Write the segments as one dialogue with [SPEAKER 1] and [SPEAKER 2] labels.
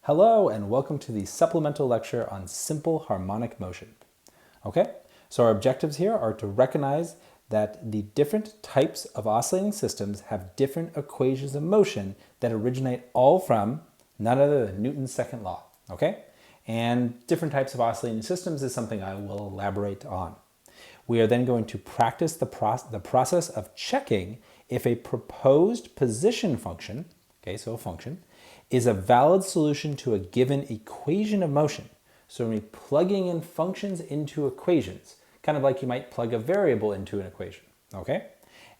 [SPEAKER 1] Hello and welcome to the supplemental lecture on simple harmonic motion. Okay, so our objectives here are to recognize that the different types of oscillating systems have different equations of motion that originate all from none other than Newton's second law. Okay, and different types of oscillating systems is something I will elaborate on. We are then going to practice the process of checking if a proposed position function, okay, so a function, is a valid solution to a given equation of motion. So we're plugging in functions into equations, kind of like you might plug a variable into an equation, okay?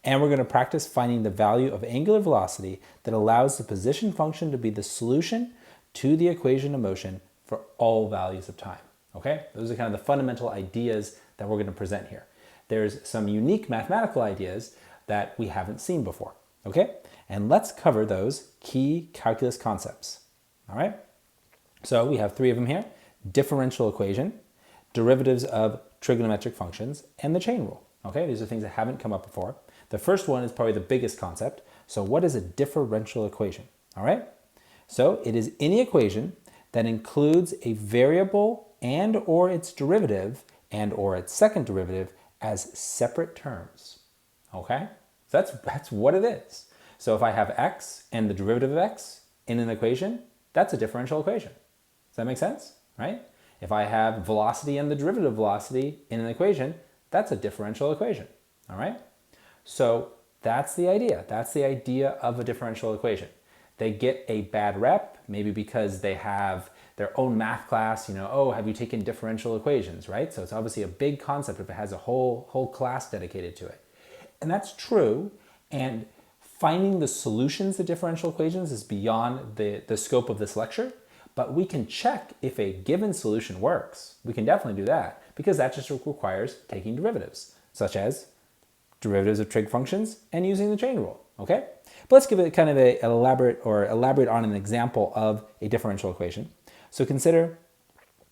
[SPEAKER 1] And we're going to practice finding the value of angular velocity that allows the position function to be the solution to the equation of motion for all values of time, okay? Those are kind of the fundamental ideas that we're going to present here. There's some unique mathematical ideas that we haven't seen before, okay? And let's cover those key calculus concepts, all right? So we have three of them here: differential equation, derivatives of trigonometric functions, and the chain rule, okay? These are things that haven't come up before. The first one is probably the biggest concept. So what is a differential equation, all right? So it is any equation that includes a variable and or its derivative and or its second derivative as separate terms, okay? So that's what it is. So if I have x and the derivative of x in an equation, that's a differential equation. Does that make sense, right? If I have velocity and the derivative of velocity in an equation, that's a differential equation, all right? So that's the idea. That's the idea of a differential equation. They get a bad rep, maybe because they have their own math class, oh, have you taken differential equations, right? So it's obviously a big concept if it has a whole class dedicated to it. And that's true, and finding the solutions to differential equations is beyond the scope of this lecture, but we can check if a given solution works. We can definitely do that because that just requires taking derivatives, such as derivatives of trig functions and using the chain rule, okay? But let's give it kind of elaborate on an example of a differential equation. So consider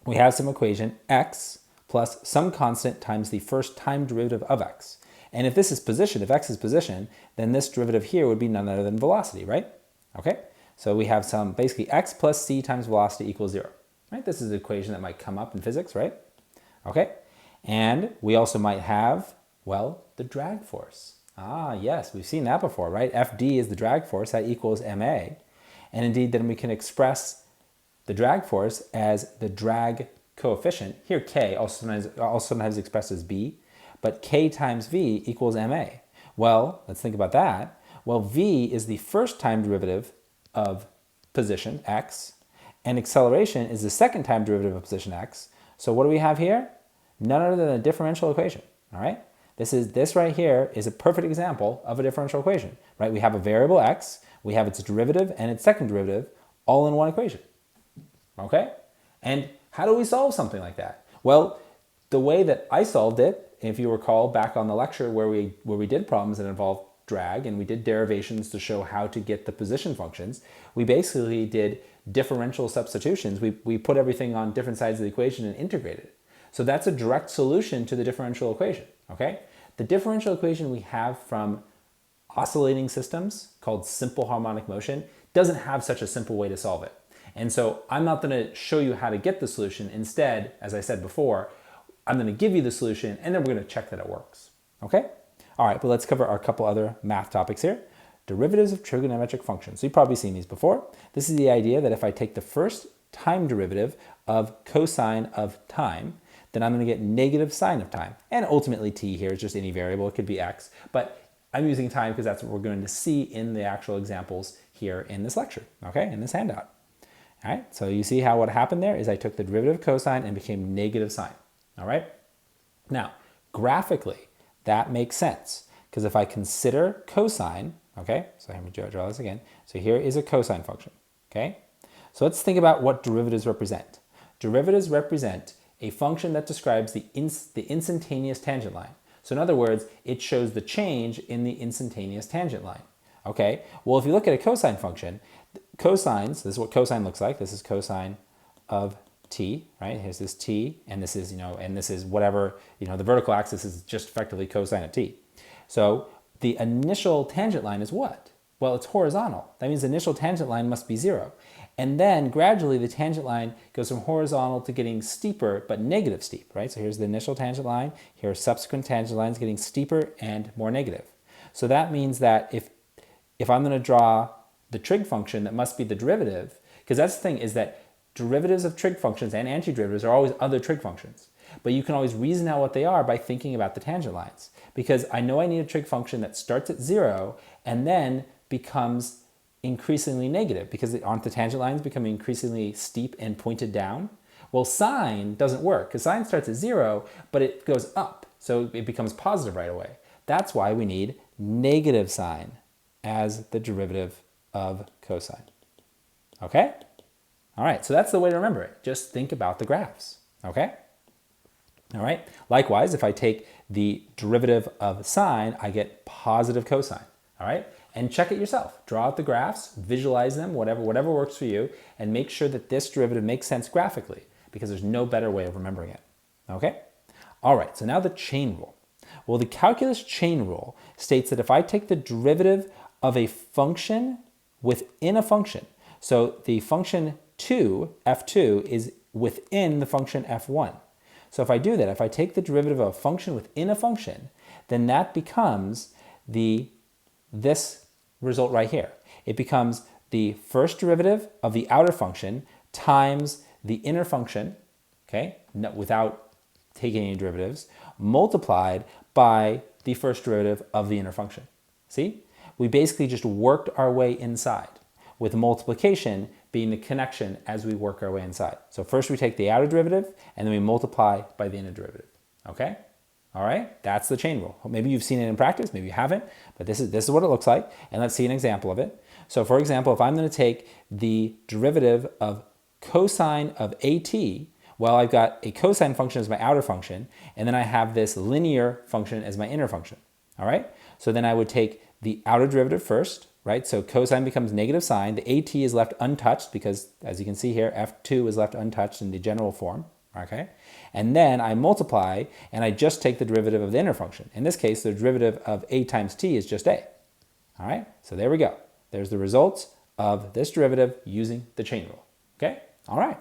[SPEAKER 1] we have some equation x plus some constant times the first time derivative of x. And if this is position, if x is position, then this derivative here would be none other than velocity, right? Okay, so we have some basically x plus c times velocity equals 0, right? This is an equation that might come up in physics, right? Okay, and we also might have, well, the drag force. Ah, yes, we've seen that before, right? Fd is the drag force, that equals ma. And indeed, then we can express the drag force as the drag coefficient. Here, k, also sometimes expressed as b. But k times v equals ma. Well, let's think about that. Well, v is the first time derivative of position, x, and acceleration is the second time derivative of position, x. So what do we have here? None other than a differential equation, all right? This right here is a perfect example of a differential equation, right? We have a variable x, we have its derivative and its second derivative all in one equation, okay? And how do we solve something like that? Well, the way that I solved it, if you recall back on the lecture where we did problems that involved drag and we did derivations to show how to get the position functions, we basically did differential substitutions. We put everything on different sides of the equation and integrated it. So that's a direct solution to the differential equation, okay? The differential equation we have from oscillating systems called simple harmonic motion doesn't have such a simple way to solve it. And so I'm not gonna show you how to get the solution. Instead, as I said before, I'm going to give you the solution and then we're going to check that it works. Okay? All right, but let's cover our couple other math topics here. Derivatives of trigonometric functions. So you've probably seen these before. This is the idea that if I take the first time derivative of cosine of time, then I'm going to get negative sine of time. And ultimately t here is just any variable. It could be x, but I'm using time because that's what we're going to see in the actual examples here in this lecture, okay, in this handout. All right, so you see how what happened there is I took the derivative of cosine and became negative sine. All right. Now, graphically, that makes sense because if I consider cosine, okay, so I'm going to draw this again. So here is a cosine function, okay? So let's think about what derivatives represent. Derivatives represent a function that describes the instantaneous tangent line. So in other words, it shows the change in the instantaneous tangent line, okay? Well, if you look at a cosine function, cosines, this is what cosine looks like. This is cosine of t, right? Here's this t, and this is, and this is whatever, the vertical axis is just effectively cosine of t. So the initial tangent line is what? Well, it's horizontal. That means the initial tangent line must be 0. And then gradually the tangent line goes from horizontal to getting steeper, but negative steep, right? So here's the initial tangent line. Here are subsequent tangent lines getting steeper and more negative. So that means that if I'm going to draw the trig function that must be the derivative, because that's the thing is that derivatives of trig functions and antiderivatives are always other trig functions. But you can always reason out what they are by thinking about the tangent lines. Because I know I need a trig function that starts at 0 and then becomes increasingly negative, because aren't the tangent lines becoming increasingly steep and pointed down? Well, sine doesn't work, because sine starts at 0, but it goes up, so it becomes positive right away. That's why we need negative sine as the derivative of cosine. Okay? All right, so that's the way to remember it. Just think about the graphs. Okay? All right. Likewise, if I take the derivative of sine, I get positive cosine. All right. And check it yourself. Draw out the graphs, visualize them, whatever works for you, and make sure that this derivative makes sense graphically, because there's no better way of remembering it. Okay. All right. So now the chain rule. Well, the calculus chain rule states that if I take the derivative of a function within a function, so the function 2, f2, is within the function f1. So if I do that, if I take the derivative of a function within a function, then that becomes this result right here. It becomes the first derivative of the outer function times the inner function, okay, without taking any derivatives, multiplied by the first derivative of the inner function. See? We basically just worked our way inside, with multiplication being the connection as we work our way inside. So first we take the outer derivative, and then we multiply by the inner derivative. Okay? All right? That's the chain rule. Maybe you've seen it in practice, maybe you haven't, but this is what it looks like, and let's see an example of it. So for example, if I'm going to take the derivative of cosine of at, well, I've got a cosine function as my outer function, and then I have this linear function as my inner function. All right? So then I would take the outer derivative first, right? So cosine becomes negative sine. The at is left untouched because, as you can see here, f2 is left untouched in the general form, okay? And then I multiply, and I just take the derivative of the inner function. In this case, the derivative of a times t is just a, all right? So there we go. There's the results of this derivative using the chain rule, okay? All right.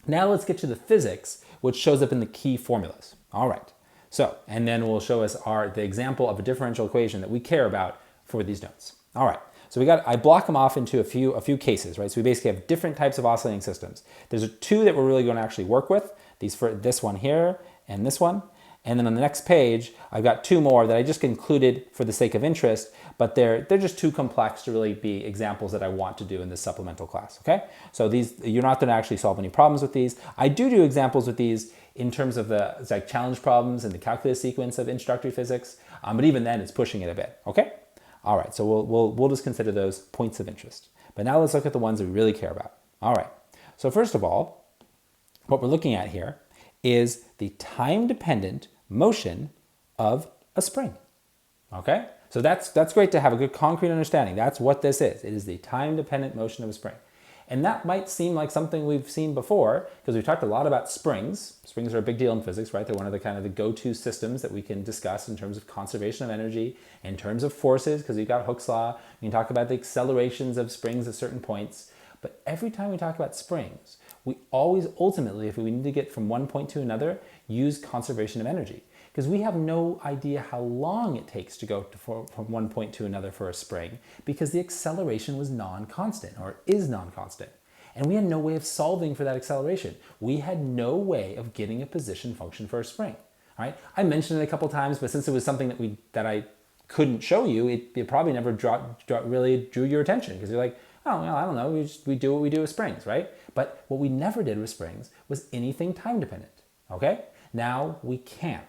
[SPEAKER 1] Now let's get to the physics, which shows up in the key formulas. All right. So, and then we'll show us the example of a differential equation that we care about for these notes. All right, so I block them off into a few cases, right? So we basically have different types of oscillating systems. There's two that we're really going to actually work with, this one here and this one. And then on the next page, I've got two more that I just included for the sake of interest, but they're just too complex to really be examples that I want to do in this supplemental class, okay? So you're not going to actually solve any problems with these. I do examples with these in terms of the challenge problems and the calculus sequence of introductory physics, but even then it's pushing it a bit, okay? All right, so we'll just consider those points of interest. But now let's look at the ones that we really care about. All right, so first of all, what we're looking at here is the time-dependent motion of a spring, okay? So that's great to have a good concrete understanding. That's what this is. It is the time-dependent motion of a spring. And that might seem like something we've seen before, because we've talked a lot about springs. Springs are a big deal in physics, right? They're one of the go-to systems that we can discuss in terms of conservation of energy, in terms of forces, because we've got Hooke's law. We can talk about the accelerations of springs at certain points. But every time we talk about springs, we always ultimately, if we need to get from one point to another, use conservation of energy. Because we have no idea how long it takes to go from one point to another for a spring, because the acceleration was non-constant, or is non-constant. And we had no way of solving for that acceleration. We had no way of getting a position function for a spring. All right? I mentioned it a couple times, but since it was something that I couldn't show you, it probably never really drew your attention, because you're like, oh, well, I don't know, we do what we do with springs, right? But what we never did with springs was anything time dependent, okay? Now we can.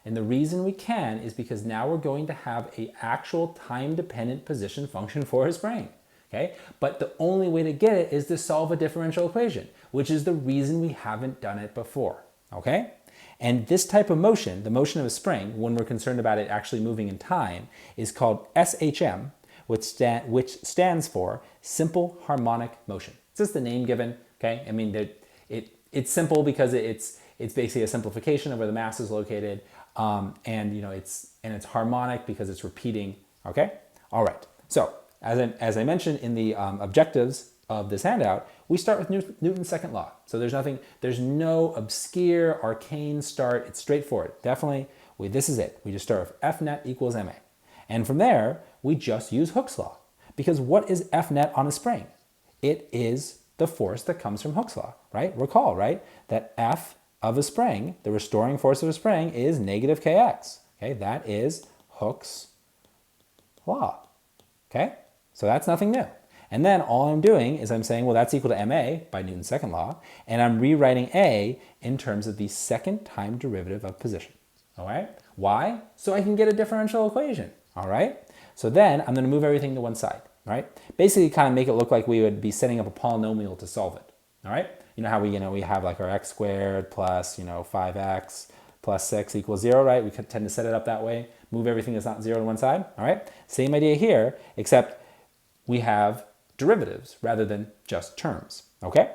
[SPEAKER 1] And the reason we can is because now we're going to have an actual time-dependent position function for a spring, okay? But the only way to get it is to solve a differential equation, which is the reason we haven't done it before, okay? And this type of motion, the motion of a spring, when we're concerned about it actually moving in time, is called SHM, which stands for simple harmonic motion. It's just the name given, okay? I mean, it's simple because it's basically a simplification of where the mass is located, and it's harmonic because it's repeating. Okay, all right. So as I mentioned in the objectives of this handout, we start with Newton's second law. So there's no obscure, arcane start. It's straightforward. Definitely, this is it. We just start with F net equals ma. And from there, we just use Hooke's law. Because what is F net on a spring? It is the force that comes from Hooke's law, right? Recall, right, that F of a spring, the restoring force of a spring, is negative kx. Okay, that is Hooke's law. Okay, so that's nothing new. And then all I'm doing is I'm saying, well, that's equal to ma by Newton's second law, and I'm rewriting a in terms of the second time derivative of position. All right, why? So I can get a differential equation. All right, so then I'm going to move everything to one side. All right, basically kind of make it look like we would be setting up a polynomial to solve it. All right, you know how we have like our x squared plus 5x plus 6 equals 0, right? We tend to set it up that way. Move everything that's not 0 to one side. All right, same idea here, except we have derivatives rather than just terms. Okay,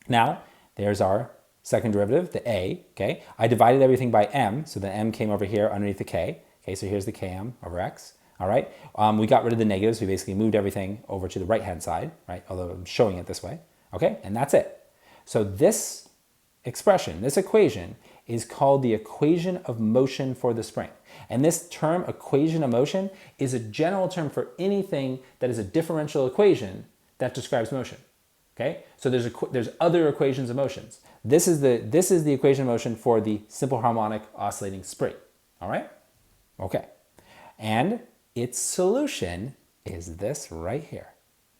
[SPEAKER 1] now there's our second derivative, the a. Okay, I divided everything by m, so the m came over here underneath the k. Okay, so here's the km over x. All right, we got rid of the negatives. We basically moved everything over to the right-hand side, right? Although I'm showing it this way. Okay, and that's it. So this expression, this equation, is called the equation of motion for the spring. And this term, equation of motion, is a general term for anything that is a differential equation that describes motion. Okay, so there's other equations of motions. This is the equation of motion for the simple harmonic oscillating spring. All right, okay, and its solution is this right here.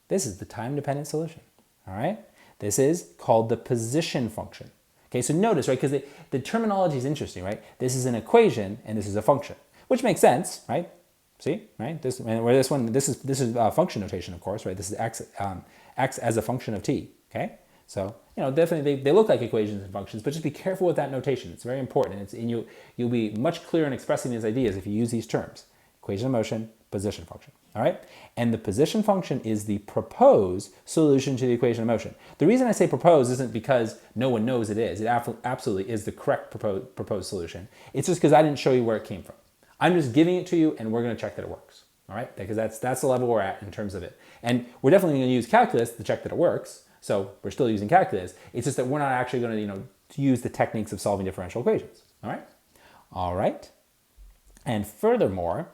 [SPEAKER 1] This is the time-dependent solution. All right, this is called the position function. Okay, so notice, right, because the terminology is interesting, right? This is an equation and this is a function, which makes sense, right? See, right? This is function notation, of course, right? This is x as a function of t. Okay, so definitely they look like equations and functions, but just be careful with that notation. It's very important. You'll be much clearer in expressing these ideas if you use these terms: equation of motion, position function. All right, and the position function is the proposed solution to the equation of motion. The reason I say proposed isn't because no one knows it is. It absolutely is the correct proposed solution. It's just because I didn't show you where it came from. I'm just giving it to you, and we're going to check that it works. All right, because that's the level we're at in terms of it. And we're definitely going to use calculus to check that it works. So we're still using calculus. It's just that we're not actually going to use the techniques of solving differential equations. All right, all right. And furthermore,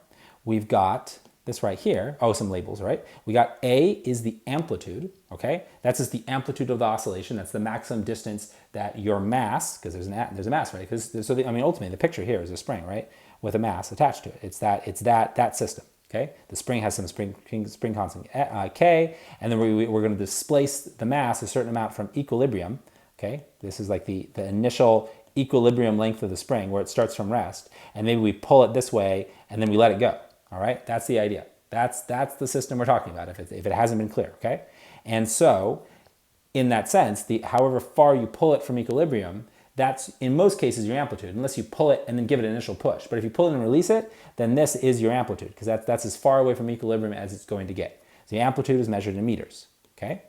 [SPEAKER 1] we've got this right here. Oh, some labels, right? We got A is the amplitude, okay? That's just the amplitude of the oscillation. That's the maximum distance that your mass, because there's a mass, right? Ultimately, the picture here is a spring, right? With a mass attached to it. It's that system, okay? The spring has some spring constant K, and then we're going to displace the mass a certain amount from equilibrium, okay? This is like the initial equilibrium length of the spring where it starts from rest, and maybe we pull it this way, and then we let it go. All right, that's the idea. That's the system we're talking about if it hasn't been clear, okay? And so in that sense, however far you pull it from equilibrium, that's in most cases your amplitude, unless you pull it and then give it an initial push. But if you pull it and release it, then this is your amplitude, because that's as far away from equilibrium as it's going to get. So the amplitude is measured in meters, okay?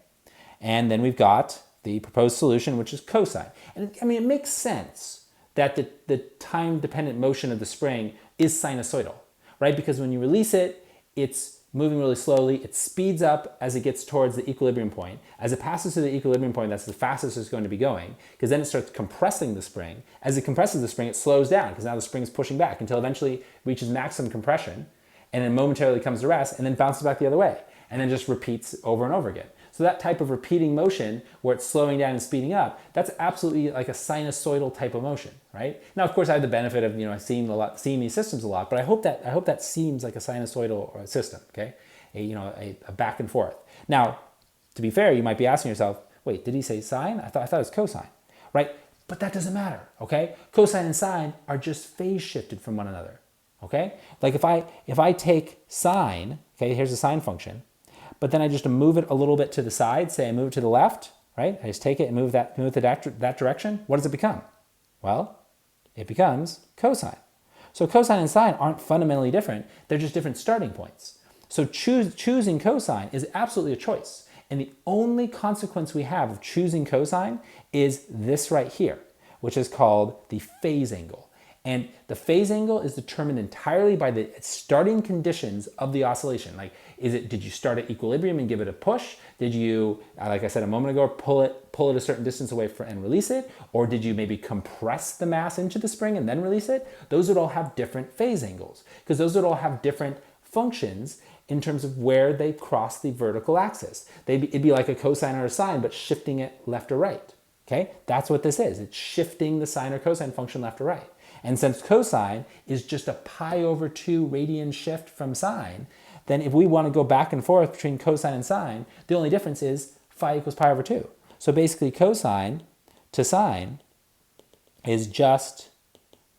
[SPEAKER 1] And then we've got the proposed solution, which is cosine. And it makes sense that the time-dependent motion of the spring is sinusoidal, right? Because when you release it, it's moving really slowly. It speeds up as it gets towards the equilibrium point. As it passes to the equilibrium point, that's the fastest it's going to be going, because then it starts compressing the spring. As it compresses the spring, it slows down, because now the spring is pushing back until eventually it reaches maximum compression, and then momentarily comes to rest, and then bounces back the other way, and then just repeats over and over again. So that type of repeating motion where it's slowing down and speeding up, that's absolutely like a sinusoidal type of motion, right? Now, of course, I have the benefit of seeing these systems a lot, but I hope that seems like a sinusoidal system, okay? A back and forth. Now, to be fair, you might be asking yourself, wait, did he say sine? I thought it was cosine, right? But that doesn't matter, okay? Cosine and sine are just phase shifted from one another, okay? Like if I take sine, okay, here's the sine function, but then I just move it a little bit to the side, say I move it to the left, right? I just take it and move that direction. What does it become? Well, it becomes cosine. So cosine and sine aren't fundamentally different. They're just different starting points. So choosing cosine is absolutely a choice. And the only consequence we have of choosing cosine is this right here, which is called the phase angle. And the phase angle is determined entirely by the starting conditions of the oscillation. Like, did you start at equilibrium and give it a push? Did you, like I said a moment ago, pull it a certain distance away and release it? Or did you maybe compress the mass into the spring and then release it? Those would all have different phase angles, because those would all have different functions in terms of where they cross the vertical axis. It'd be like a cosine or a sine, but shifting it left or right. Okay, that's what this is. It's shifting the sine or cosine function left or right. And since cosine is just a pi over 2 radian shift from sine, then if we want to go back and forth between cosine and sine, the only difference is phi equals pi over 2. So basically cosine to sine is just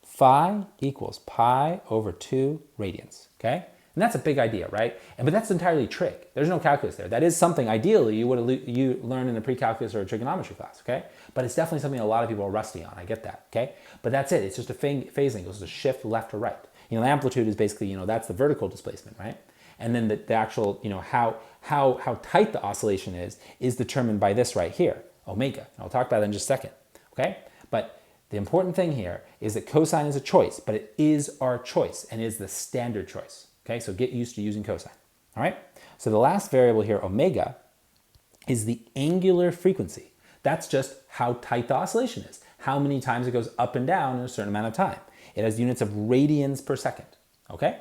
[SPEAKER 1] phi equals pi over 2 radians, okay? And that's a big idea, right? But that's entirely a trick. There's no calculus there. That is something ideally you learn in a pre-calculus or a trigonometry class, okay? But it's definitely something a lot of people are rusty on. I get that, okay? But that's it. It's just a phase angle. It's a shift left or right. The amplitude is basically, that's the vertical displacement, right? And then the actual, how tight the oscillation is determined by this right here, omega. And I'll talk about that in just a second, okay? But the important thing here is that cosine is a choice, but it is our choice and is the standard choice. Okay, so get used to using cosine. All right, so the last variable here, omega, is the angular frequency. That's just how tight the oscillation is, how many times it goes up and down in a certain amount of time. It has units of radians per second. Okay,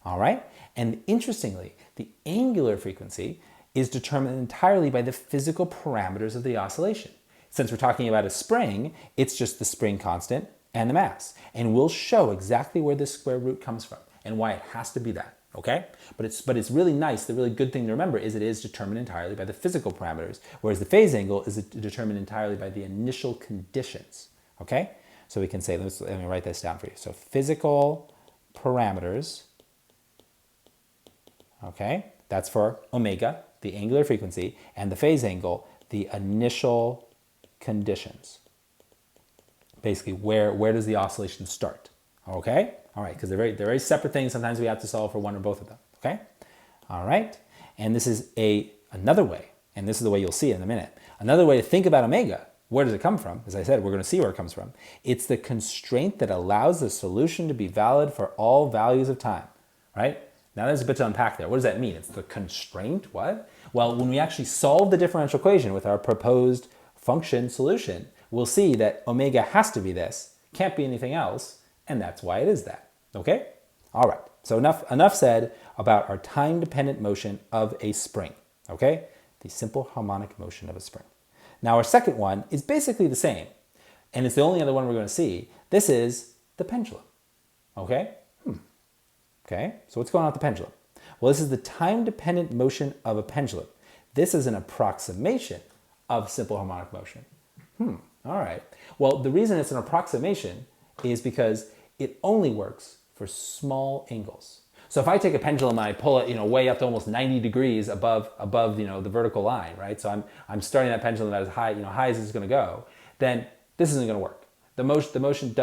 [SPEAKER 1] all right, and interestingly, the angular frequency is determined entirely by the physical parameters of the oscillation. Since we're talking about a spring, it's just the spring constant and the mass, and we'll show exactly where this square root comes from and why it has to be that, okay? But it's really nice, the really good thing to remember is it is determined entirely by the physical parameters, whereas the phase angle is determined entirely by the initial conditions, okay? So we can say, let me write this down for you. So physical parameters, okay? That's for omega, the angular frequency, and the phase angle, the initial conditions. Basically, where does the oscillation start, okay? All right, because they're very separate things. Sometimes we have to solve for one or both of them, okay? All right, and this is another way, and this is the way you'll see it in a minute. Another way to think about omega, where does it come from? As I said, we're going to see where it comes from. It's the constraint that allows the solution to be valid for all values of time, right? Now there's a bit to unpack there. What does that mean? It's the constraint, what? Well, when we actually solve the differential equation with our proposed function solution, we'll see that omega has to be this, can't be anything else, and that's why it is that, okay? All right, so enough said about our time-dependent motion of a spring, okay? The simple harmonic motion of a spring. Now our second one is basically the same, and it's the only other one we're going to see. This is the pendulum, okay? Okay, so what's going on with the pendulum? Well, this is the time-dependent motion of a pendulum. This is an approximation of simple harmonic motion. All right. Well, the reason it's an approximation is because it only works for small angles. So if I take a pendulum and I pull it, way up to almost 90 degrees above, the vertical line, right? So I'm starting that pendulum as high, high as it's going to go. Then this isn't going to work. The motion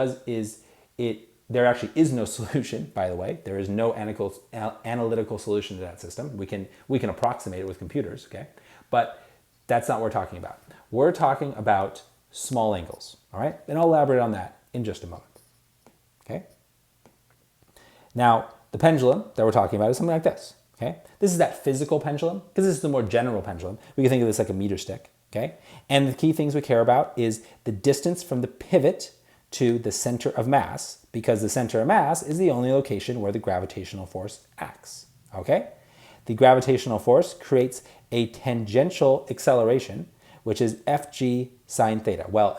[SPEAKER 1] there actually is no solution, by the way. There is no analytical solution to that system. We can approximate it with computers, okay? But that's not what we're talking about. We're talking about small angles, all right? And I'll elaborate on that in just a moment, okay? Now, the pendulum that we're talking about is something like this, okay? This is that physical pendulum, because this is the more general pendulum. We can think of this like a meter stick, okay? And the key things we care about is the distance from the pivot to the center of mass, because the center of mass is the only location where the gravitational force acts, okay? The gravitational force creates a tangential acceleration, which is Fg sine theta. Well,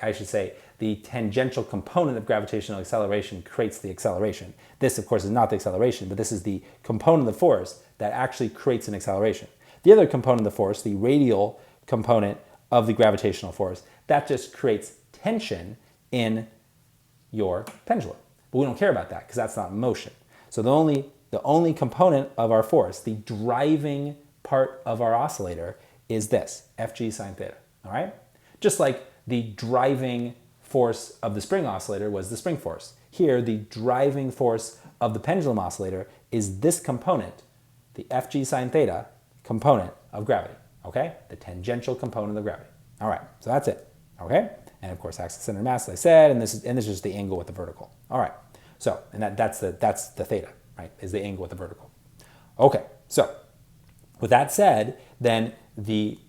[SPEAKER 1] I should say the tangential component of gravitational acceleration creates the acceleration. This, of course, is not the acceleration, but this is the component of the force that actually creates an acceleration. The other component of the force, the radial component of the gravitational force, that just creates tension in your pendulum. But we don't care about that because that's not motion. So the only component of our force, the driving part of our oscillator, is this, Fg sine theta, all right? Just like the driving force of the spring oscillator was the spring force. Here, the driving force of the pendulum oscillator is this component, the Fg sine theta component of gravity, okay? The tangential component of gravity. All right, so that's it, okay? And of course, axis center of mass, as I said, and this is just the angle with the vertical. All right, so, and that's the theta, right, is the angle with the vertical. Okay, so with that said, then the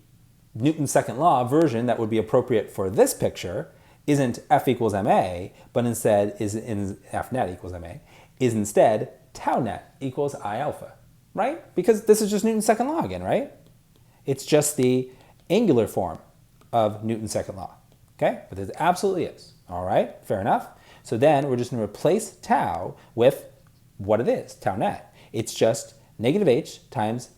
[SPEAKER 1] Newton's second law version that would be appropriate for this picture isn't F equals ma, but instead is F net equals ma, is instead tau net equals I alpha, right? Because this is just Newton's second law again, right? It's just the angular form of Newton's second law, okay? But it absolutely is, all right? Fair enough. So then we're just going to replace tau with what it is, tau net. It's just negative h times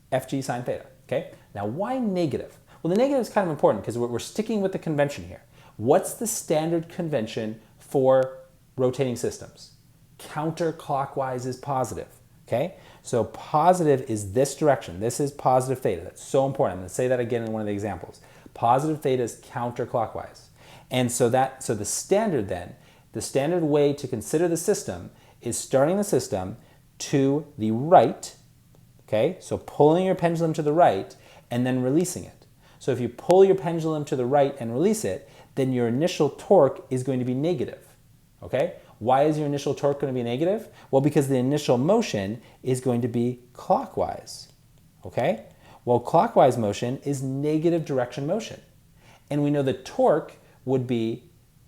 [SPEAKER 1] fg sine theta, okay? Now why negative? Well, the negative is kind of important because we're sticking with the convention here. What's the standard convention for rotating systems? Counterclockwise is positive, okay? So positive is this direction. This is positive theta. That's so important. I'm going to say that again in one of the examples. Positive theta is counterclockwise. And so the standard then, the standard way to consider the system is starting the system to the right, okay? So pulling your pendulum to the right and then releasing it. So if you pull your pendulum to the right and release it, then your initial torque is going to be negative, okay? Why is your initial torque going to be negative? Well, because the initial motion is going to be clockwise, okay? Well, clockwise motion is negative direction motion. And we know that torque would be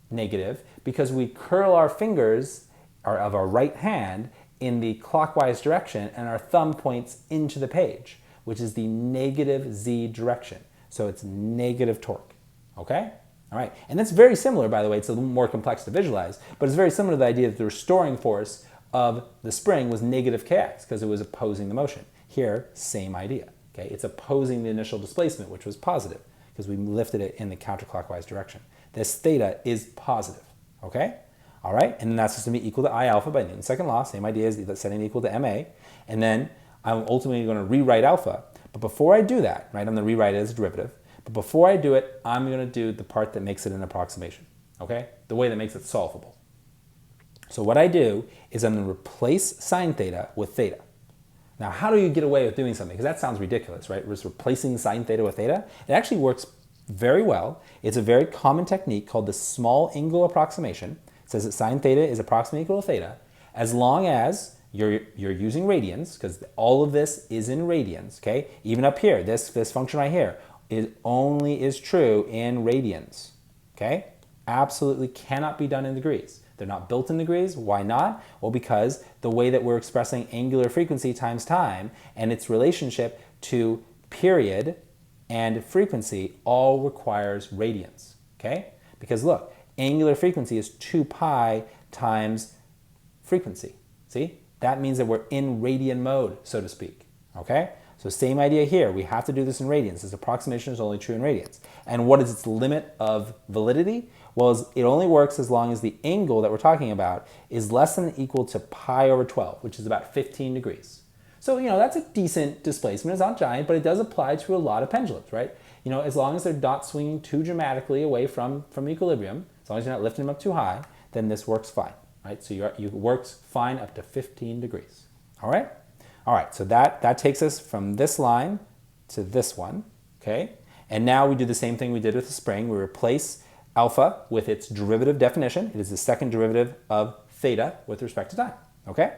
[SPEAKER 1] negative because we curl our fingers of our right hand in the clockwise direction and our thumb points into the page, which is the negative z direction. So it's negative torque, okay? All right, and that's very similar, by the way. It's a little more complex to visualize, but it's very similar to the idea that the restoring force of the spring was negative kx because it was opposing the motion. Here, same idea, okay? It's opposing the initial displacement, which was positive because we lifted it in the counterclockwise direction. This theta is positive, okay? All right, and then that's just going to be equal to I alpha by Newton's second law. Same idea as setting it equal to ma. And then I'm ultimately going to rewrite alpha. But before I do that, right, I'm going to rewrite it as a derivative. But before I do it, I'm going to do the part that makes it an approximation, okay? The way that makes it solvable. So what I do is I'm going to replace sine theta with theta. Now, how do you get away with doing something? Because that sounds ridiculous, right? We're just replacing sine theta with theta. It actually works very well. It's a very common technique called the small angle approximation. It says that sine theta is approximately equal to theta as long as you're using radians, because all of this is in radians, okay? Even up here, this function right here, only is true in radians, okay? Absolutely cannot be done in degrees. They're not built in degrees. Why not? Well, because the way that we're expressing angular frequency times time and its relationship to period and frequency all requires radians, okay? Because look, angular frequency is 2 pi times frequency, see? That means that we're in radian mode, so to speak, okay? So same idea here. We have to do this in radians. This approximation is only true in radians. And what is its limit of validity? Well, it only works as long as the angle that we're talking about is less than or equal to pi over 12, which is about 15 degrees. So, that's a decent displacement. It's not giant, but it does apply to a lot of pendulums, right? As long as they're not swinging too dramatically away from equilibrium, as long as you're not lifting them up too high, then this works fine, right? So it works fine up to 15 degrees, all right? All right, so that takes us from this line to this one, okay? And now we do the same thing we did with the spring. We replace alpha with its derivative definition. It is the second derivative of theta with respect to time, okay?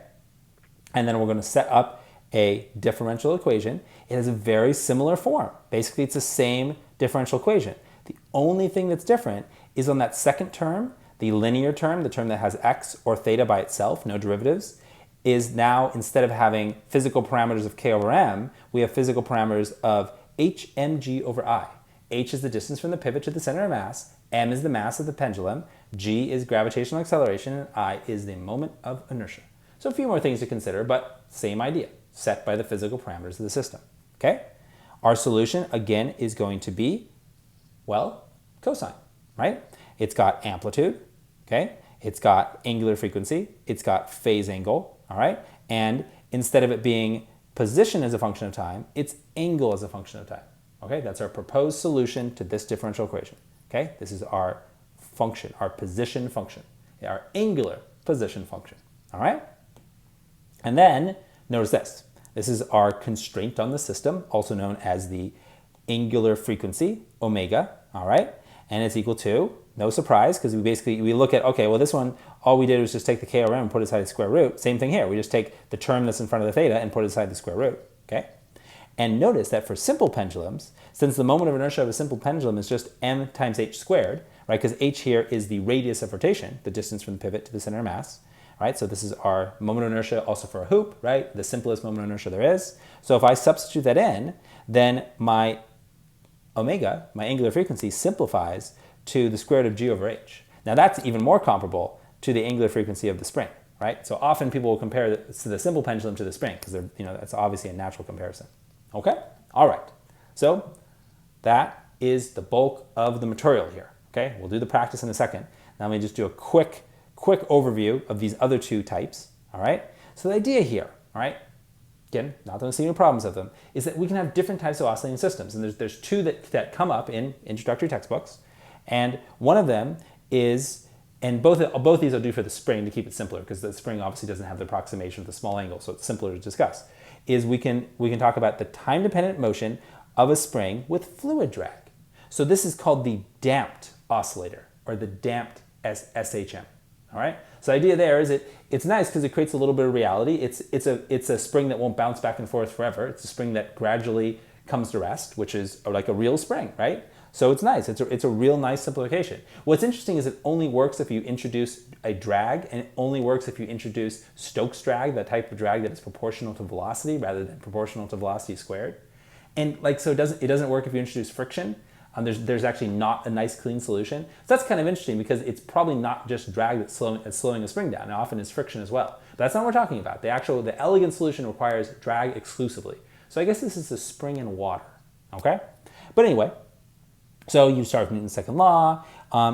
[SPEAKER 1] And then we're going to set up a differential equation. It has a very similar form. Basically, it's the same differential equation. The only thing that's different is on that second term, the linear term, the term that has x or theta by itself, no derivatives, is now, instead of having physical parameters of k over m, we have physical parameters of h mg over I. H is the distance from the pivot to the center of mass, m is the mass of the pendulum, g is gravitational acceleration, and I is the moment of inertia. So a few more things to consider, but same idea, set by the physical parameters of the system, okay? Our solution, again, is going to be, well, cosine, right? It's got amplitude, okay? It's got angular frequency, it's got phase angle, all right? And instead of it being position as a function of time, it's angle as a function of time, okay? That's our proposed solution to this differential equation, okay? This is our function, our position function, our angular position function, all right? And then, notice this. This is our constraint on the system, also known as the angular frequency, omega, all right? and it's equal to, no surprise, because we look at, okay, well this one, all we did was just take the k over m and put it aside the square root. Same thing here, we just take the term that's in front of the theta and put it aside the square root, okay? And notice that for simple pendulums, since the moment of inertia of a simple pendulum is just m times h squared, right, because h here is the radius of rotation, the distance from the pivot to the center of mass, right? So this is our moment of inertia also for a hoop, right? The simplest moment of inertia there is. So if I substitute that in, then my omega, my angular frequency, simplifies to the square root of g over h. Now that's even more comparable to the angular frequency of the spring, right? So often people will compare the simple pendulum to the spring because they're, that's obviously a natural comparison. Okay? All right. So that is the bulk of the material here. Okay? We'll do the practice in a second. Now let me just do a quick overview of these other two types. All right? So the idea here, all right, again, not that I see any problems of them, is that we can have different types of oscillating systems. And there's two that come up in introductory textbooks. And one of them is, and both these I'll do for the spring to keep it simpler, because the spring obviously doesn't have the approximation of the small angle, so it's simpler to discuss, is we can talk about the time-dependent motion of a spring with fluid drag. So this is called the damped oscillator, or the damped SHM. All right. So the idea there is it's nice because it creates a little bit of reality. It's a spring that won't bounce back and forth forever. It's a spring that gradually comes to rest, which is like a real spring, right? So it's nice. It's a real nice simplification. What's interesting is it only works if you introduce a drag, and it only works if you introduce Stokes drag, that type of drag that is proportional to velocity rather than proportional to velocity squared. And so it doesn't work if you introduce friction. There's actually not a nice clean solution. So that's kind of interesting because it's probably not just drag that's slowing a spring down. Now often it's friction as well. But that's not what we're talking about. The elegant solution requires drag exclusively. So I guess this is a spring in water, okay? But anyway, so you start with Newton's second law,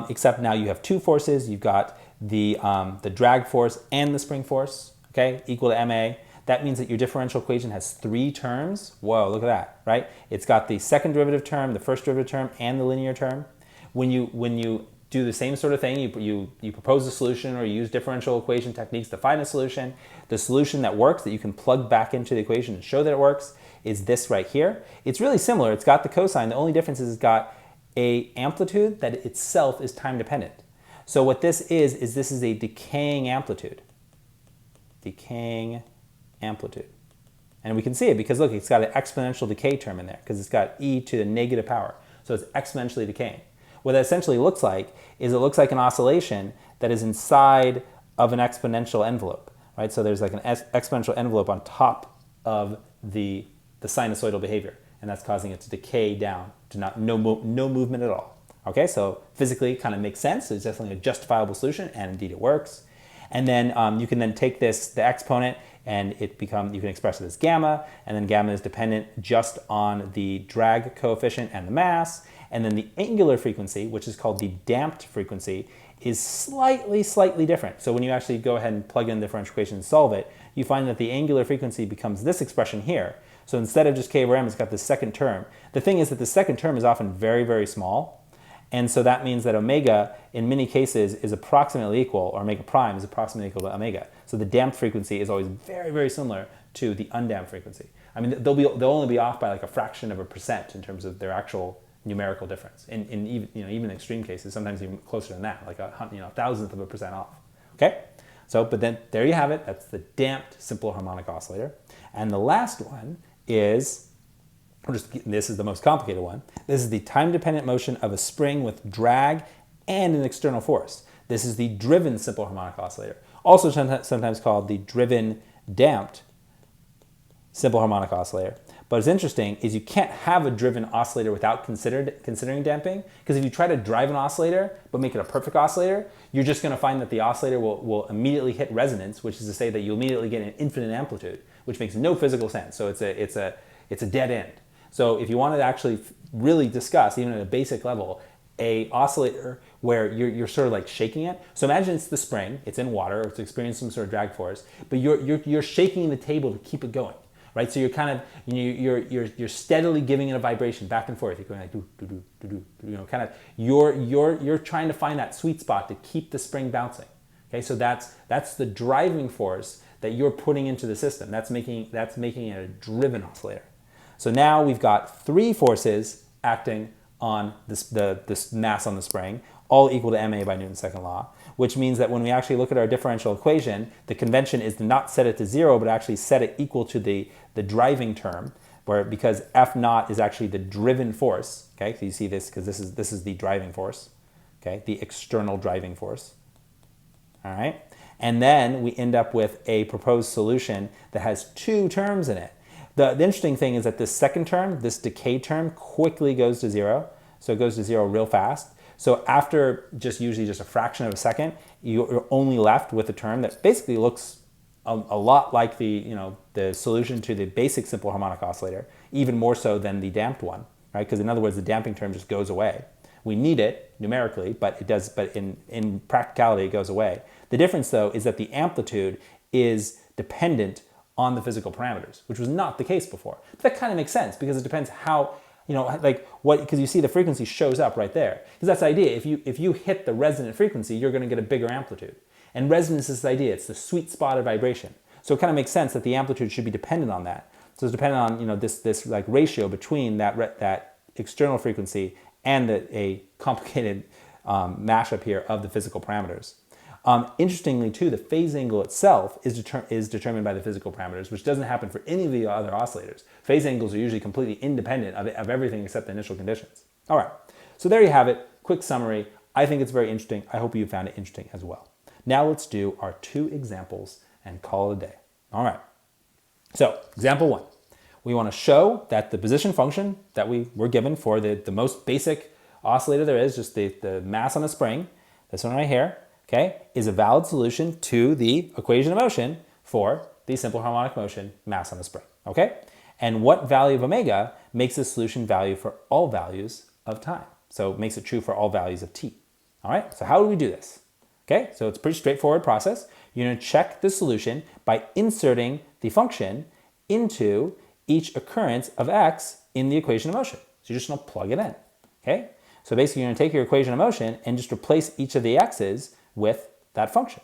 [SPEAKER 1] except now you have two forces. You've got the drag force and the spring force, okay, equal to ma. That means that your differential equation has three terms. Whoa, look at that, right? It's got the second derivative term, the first derivative term, and the linear term. When you do the same sort of thing, you propose a solution or you use differential equation techniques to find a solution. The solution that works, that you can plug back into the equation and show that it works, is this right here. It's really similar. It's got the cosine. The only difference is it's got a amplitude that itself is time dependent. So what this is this is a decaying amplitude. Decaying amplitude. And we can see it because look, it's got an exponential decay term in there because it's got e to the negative power. So it's exponentially decaying. What that essentially looks like is it looks like an oscillation that is inside of an exponential envelope, right? So there's like an exponential envelope on top of the sinusoidal behavior, and that's causing it to decay down to no movement at all. Okay, so physically it kind of makes sense. It's definitely a justifiable solution, and indeed it works. And then you can then take the exponent, and you can express it as gamma, and then gamma is dependent just on the drag coefficient and the mass, and then the angular frequency, which is called the damped frequency, is slightly different. So when you actually go ahead and plug in the differential equation and solve it, you find that the angular frequency becomes this expression here. So instead of just k over m, it's got the second term. The thing is that the second term is often very, very small, and so that means that omega, in many cases, is approximately equal, or omega prime is approximately equal to omega. So the damped frequency is always very, very similar to the undamped frequency. I mean, they'll only be off by like a fraction of a percent in terms of their actual numerical difference. In even extreme cases, sometimes even closer than that, like a thousandth of a percent off. Okay. So, but then there you have it. That's the damped simple harmonic oscillator. And the last one is, this is the most complicated one. This is the time-dependent motion of a spring with drag and an external force. This is the driven simple harmonic oscillator, also sometimes called the driven damped simple harmonic oscillator. But what's interesting is you can't have a driven oscillator without considering damping, because if you try to drive an oscillator but make it a perfect oscillator, you're just going to find that the oscillator will immediately hit resonance, which is to say that you immediately get an infinite amplitude, which makes no physical sense. So it's a dead end. So if you want to actually really discuss, even at a basic level, a oscillator where you're sort of like shaking it. So imagine it's the spring, it's in water, or it's experiencing some sort of drag force, but you're shaking the table to keep it going, right? So you're kind of you're steadily giving it a vibration back and forth. You're going like do do do do, kind of you're trying to find that sweet spot to keep the spring bouncing. Okay, so that's the driving force that you're putting into the system. That's making it a driven oscillator. So now we've got three forces acting on this mass on the spring, all equal to ma by Newton's second law, which means that when we actually look at our differential equation, the convention is to not set it to 0, but actually set it equal to the driving term, where because F naught is actually the driven force, okay? So you see this because this is the driving force, okay? The external driving force, all right? And then we end up with a proposed solution that has 2 terms in it. The interesting thing is that this second term, this decay term, quickly goes to 0. So it goes to 0 real fast. So after usually just a fraction of a second, you're only left with a term that basically looks a lot like the solution to the basic simple harmonic oscillator, even more so than the damped one, right? Because in other words, the damping term just goes away. We need it numerically, but it does. But in practicality, it goes away. The difference, though, is that the amplitude is dependent on the physical parameters, which was not the case before. But that kind of makes sense because it depends how, because you see the frequency shows up right there. Because that's the idea. If you hit the resonant frequency, you're going to get a bigger amplitude. And resonance is this idea. It's the sweet spot of vibration. So it kind of makes sense that the amplitude should be dependent on that. So it's dependent on this like ratio between that external frequency and a complicated mashup here of the physical parameters. Interestingly, too, the phase angle itself is determined by the physical parameters, which doesn't happen for any of the other oscillators. Phase angles are usually completely independent of everything except the initial conditions. All right, so there you have it. Quick summary. I think it's very interesting. I hope you found it interesting as well. Now let's do our 2 examples and call it a day. All right, so example 1. We want to show that the position function that we were given for the most basic oscillator there is, just the mass on a spring, this one right here, okay, is a valid solution to the equation of motion for the simple harmonic motion mass on a spring, okay? And what value of omega makes this solution value for all values of time? So it makes it true for all values of t, all right? So how do we do this? Okay, so it's a pretty straightforward process. You're going to check the solution by inserting the function into each occurrence of x in the equation of motion. So you're just going to plug it in, okay? So basically you're going to take your equation of motion and just replace each of the x's with that function,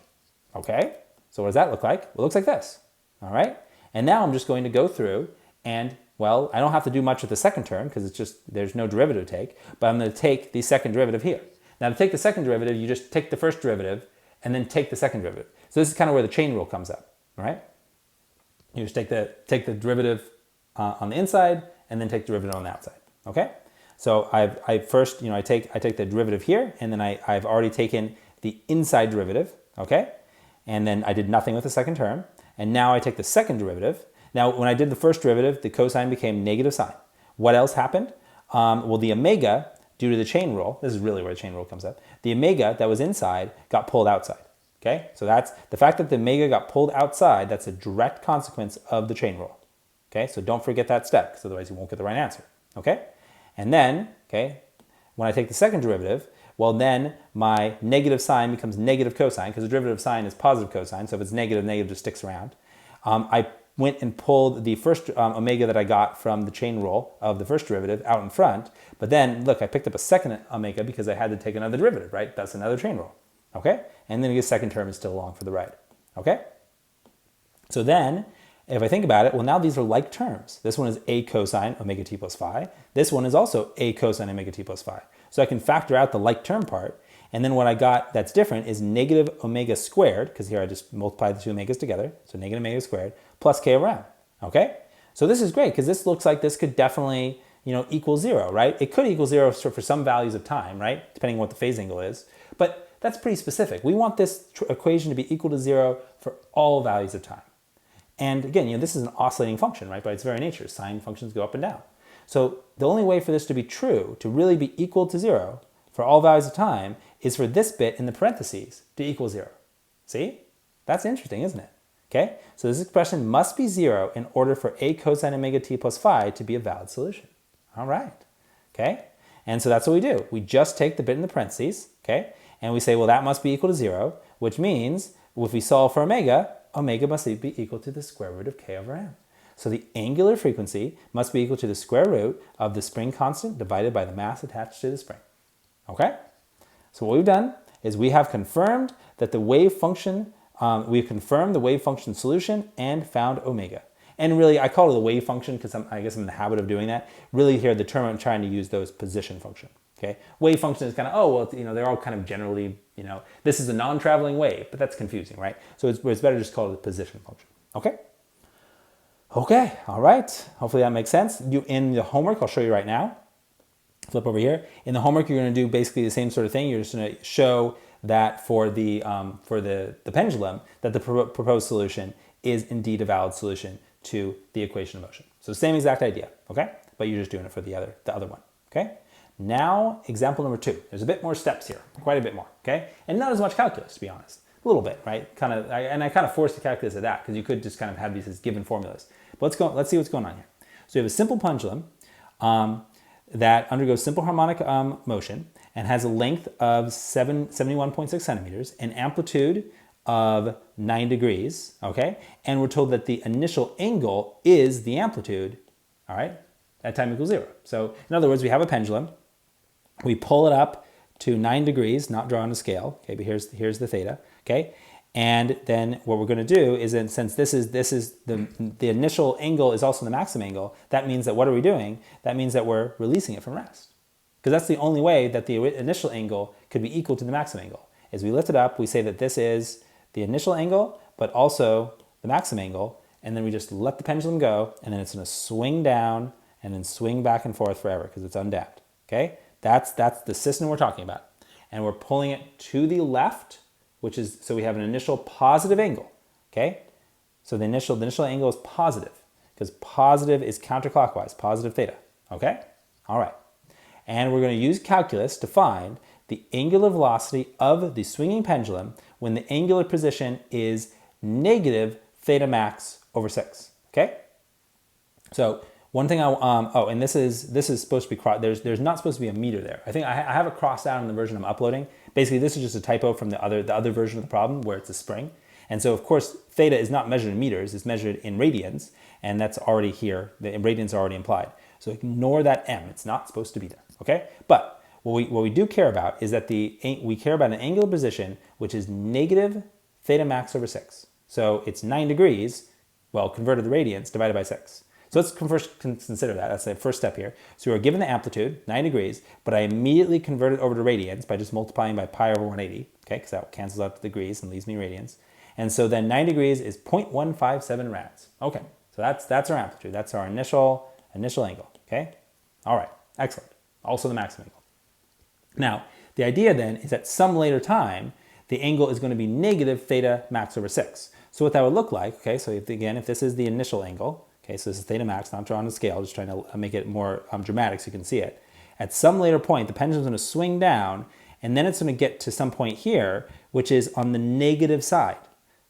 [SPEAKER 1] okay? So what does that look like? Well, it looks like this, all right? And now I'm just going to go through and, well, I don't have to do much with the second term because it's just, there's no derivative to take, but I'm going to take the second derivative here. Now to take the second derivative, you just take the first derivative and then take the second derivative. So this is kind of where the chain rule comes up, all right? You just take the derivative on the inside and then take the derivative on the outside, okay? So I first, I take the derivative here and then I've already taken the inside derivative, okay? And then I did nothing with the second term. And now I take the second derivative. Now, when I did the first derivative, the cosine became negative sine. What else happened? Well, the omega, due to the chain rule, this is really where the chain rule comes up, the omega that was inside got pulled outside, okay? So that's the fact that the omega got pulled outside, that's a direct consequence of the chain rule, okay? So don't forget that step, because otherwise you won't get the right answer, okay? And then, okay, when I take the second derivative, well then my negative sine becomes negative cosine, because the derivative of sine is positive cosine, so if it's negative, negative just sticks around. I went and pulled the first omega that I got from the chain rule of the first derivative out in front, but then, look, I picked up a second omega because I had to take another derivative, right? That's another chain rule, okay? And then the second term is still along for the ride, okay? So then, if I think about it, well, now these are like terms. This one is a cosine omega t plus phi. This one is also a cosine omega t plus phi. So I can factor out the like term part, and then what I got that's different is negative omega squared, because here I just multiplied the 2 omegas together, so negative omega squared, plus k over m, okay? So this is great, because this looks like this could definitely, equal 0, right? It could equal 0 for some values of time, right? Depending on what the phase angle is, but that's pretty specific. We want this equation to be equal to 0 for all values of time. And again, this is an oscillating function, right? By its very nature, sine functions go up and down. So the only way for this to be true, to really be equal to 0 for all values of time, is for this bit in the parentheses to equal 0. See? That's interesting, isn't it? Okay? So this expression must be 0 in order for a cosine omega t plus phi to be a valid solution. All right. Okay? And so that's what we do. We just take the bit in the parentheses, okay? And we say, well, that must be equal to 0, which means if we solve for omega, omega must be equal to the square root of k over m. So the angular frequency must be equal to the square root of the spring constant divided by the mass attached to the spring. Okay? So what we've done is we have confirmed that the wave function, we've confirmed the wave function solution and found omega. And really, I call it a wave function because I guess I'm in the habit of doing that. Really here, the term I'm trying to use though is position function. Okay, wave function is kind of, oh, well, they're all kind of generally, this is a non-traveling wave, but that's confusing, right? So it's better just call it a position function. Okay? Okay, all right. Hopefully that makes sense. In the homework, I'll show you right now. Flip over here. In the homework, you're going to do basically the same sort of thing. You're just going to show that for the pendulum, that the proposed solution is indeed a valid solution to the equation of motion. So same exact idea, okay? But you're just doing it for the other one, okay? Now, example number 2. There's a bit more steps here, quite a bit more, okay? And not as much calculus, to be honest. A little bit, right? And I kind of forced the calculus at that because you could just kind of have these as given formulas. But let's see what's going on here. So you have a simple pendulum that undergoes simple harmonic motion and has a length of 71.6 centimeters, an amplitude of 9 degrees, okay? And we're told that the initial angle is the amplitude, all right, at time equals 0. So in other words, we have a pendulum. We pull it up to 9 degrees, not drawn on a scale, okay, but here's the theta, okay? And then what we're going to do is, then, since this is the initial angle is also the maximum angle, that means that what are we doing? That means that we're releasing it from rest. Because that's the only way that the initial angle could be equal to the maximum angle. As we lift it up, we say that this is the initial angle, but also the maximum angle, and then we just let the pendulum go, and then it's going to swing down and then swing back and forth forever because it's undamped, okay? That's the system we're talking about. And we're pulling it to the left, which is, so we have an initial positive angle, okay? So the initial angle is positive because positive is counterclockwise, positive theta, okay? All right. And we're going to use calculus to find the angular velocity of the swinging pendulum when the angular position is negative theta max over 6, okay? So one thing and this is supposed to be, there's not supposed to be a meter there. I think I have it crossed out in the version I'm uploading. Basically, this is just a typo from the other version of the problem where it's a spring. And so, of course, theta is not measured in meters, it's measured in radians, and that's already here. The radians are already implied. So ignore that m, it's not supposed to be there, okay? But what we do care about is that we care about an angular position which is negative theta max over 6. So it's 9 degrees, well, converted to radians, divided by 6. So let's first consider that. That's the first step here. So we're given the amplitude, 9 degrees, but I immediately convert it over to radians by just multiplying by pi over 180, okay, because that cancels out the degrees and leaves me radians. And so then 9 degrees is 0.157 rads. Okay, so that's our amplitude. That's our initial angle, okay? All right, excellent. Also the maximum angle. Now, the idea then is at some later time, the angle is going to be negative theta max over 6. So what that would look like, okay, so if this is the initial angle, okay, so this is theta max, not drawn on a scale, just trying to make it more dramatic so you can see it. At some later point, the pendulum's going to swing down, and then it's going to get to some point here, which is on the negative side,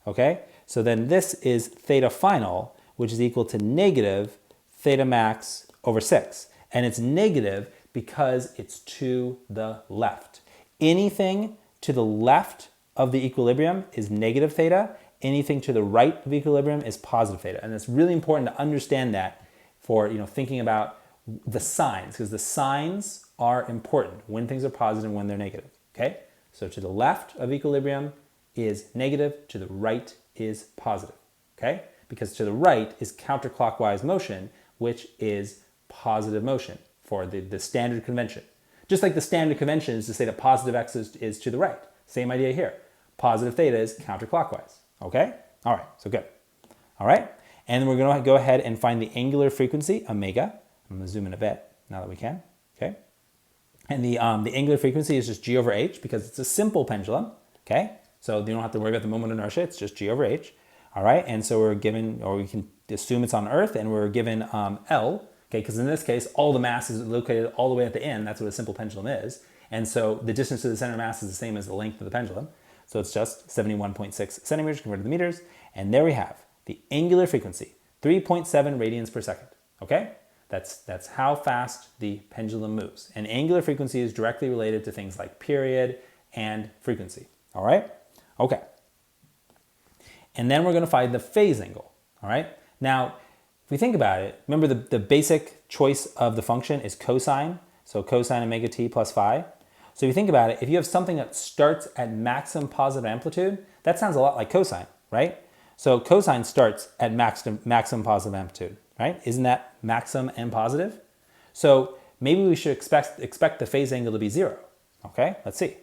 [SPEAKER 1] okay? So then this is theta final, which is equal to negative theta max over 6. And it's negative because it's to the left. Anything to the left of the equilibrium is negative theta. Anything to the right of equilibrium is positive theta. And it's really important to understand that for thinking about the signs, because the signs are important when things are positive and when they're negative, okay? So to the left of equilibrium is negative, to the right is positive, okay? Because to the right is counterclockwise motion, which is positive motion for the standard convention. Just like the standard convention is to say that positive x is to the right. Same idea here. Positive theta is counterclockwise. Okay? All right, so good. All right, and we're going to go ahead and find the angular frequency, omega. I'm going to zoom in a bit now that we can. Okay? And the angular frequency is just g over h because it's a simple pendulum. Okay? So you don't have to worry about the moment of inertia. It's just g over h. All right, and so we're given, or we can assume it's on Earth, and we're given L. Okay, because in this case, all the mass is located all the way at the end. That's what a simple pendulum is. And so the distance to the center of mass is the same as the length of the pendulum. So it's just 71.6 centimeters converted to meters. And there we have the angular frequency, 3.7 radians per second. Okay? That's how fast the pendulum moves. And angular frequency is directly related to things like period and frequency. All right? Okay. And then we're going to find the phase angle. All right? Now, if we think about it, remember the basic choice of the function is cosine. So cosine omega t plus phi. So if you think about it, if you have something that starts at maximum positive amplitude, that sounds a lot like cosine, right? So cosine starts at maximum positive amplitude, right? Isn't that maximum and positive? So maybe we should expect the phase angle to be 0. Okay, let's see.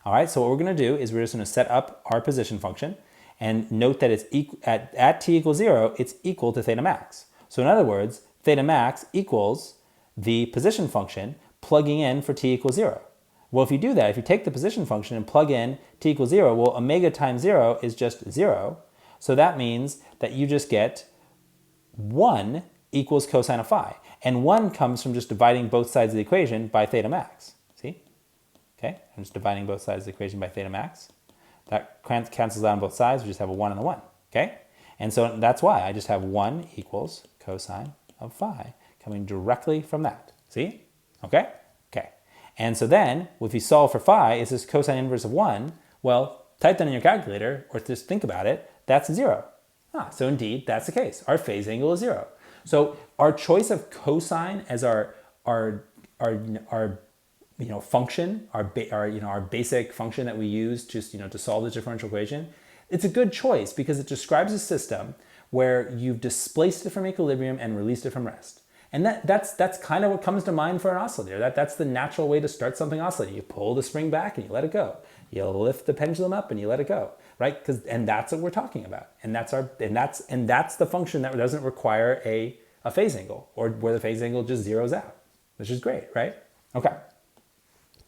[SPEAKER 1] All right, so what we're going to do is we're just going to set up our position function and note that it's at t equals 0, it's equal to theta max. So in other words, theta max equals the position function plugging in for t equals 0. Well, if you do that, if you take the position function and plug in t equals 0, well, omega times 0 is just 0. So that means that you just get 1 equals cosine of phi. And 1 comes from just dividing both sides of the equation by theta max. See? Okay, I'm just dividing both sides of the equation by theta max. That cancels out on both sides. We just have a 1 and a 1. Okay? And so that's why I just have 1 equals cosine of phi coming directly from that. See? Okay? Okay. And so then, if you solve for phi, is this cosine inverse of 1? Well, type that in your calculator, or just think about it, that's 0. So indeed, that's the case. Our phase angle is 0. So our choice of cosine as our function, our basic function that we use just to solve the differential equation, it's a good choice because it describes a system where you've displaced it from equilibrium and released it from rest. And that's kind of what comes to mind for an oscillator. That's the natural way to start something oscillating. You pull the spring back and you let it go. You lift the pendulum up and you let it go, right? And that's what we're talking about. And that's the function that doesn't require a phase angle, or where the phase angle just zeroes out, which is great, right?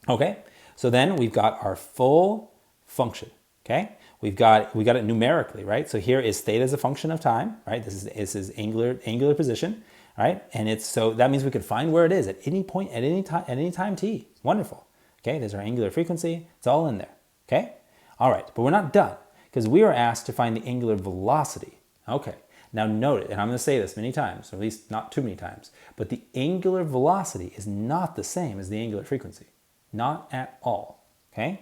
[SPEAKER 1] Okay. So then we've got our full function. Okay. We got it numerically, right? So here is theta as a function of time, right? This is angular position, right? And so that means we could find where it is at any point, at any time t. Wonderful. Okay, there's our angular frequency. It's all in there. Okay? All right, but we're not done because we are asked to find the angular velocity. Okay, now note it, and I'm going to say this many times, or at least not too many times, but the angular velocity is not the same as the angular frequency. Not at all. Okay?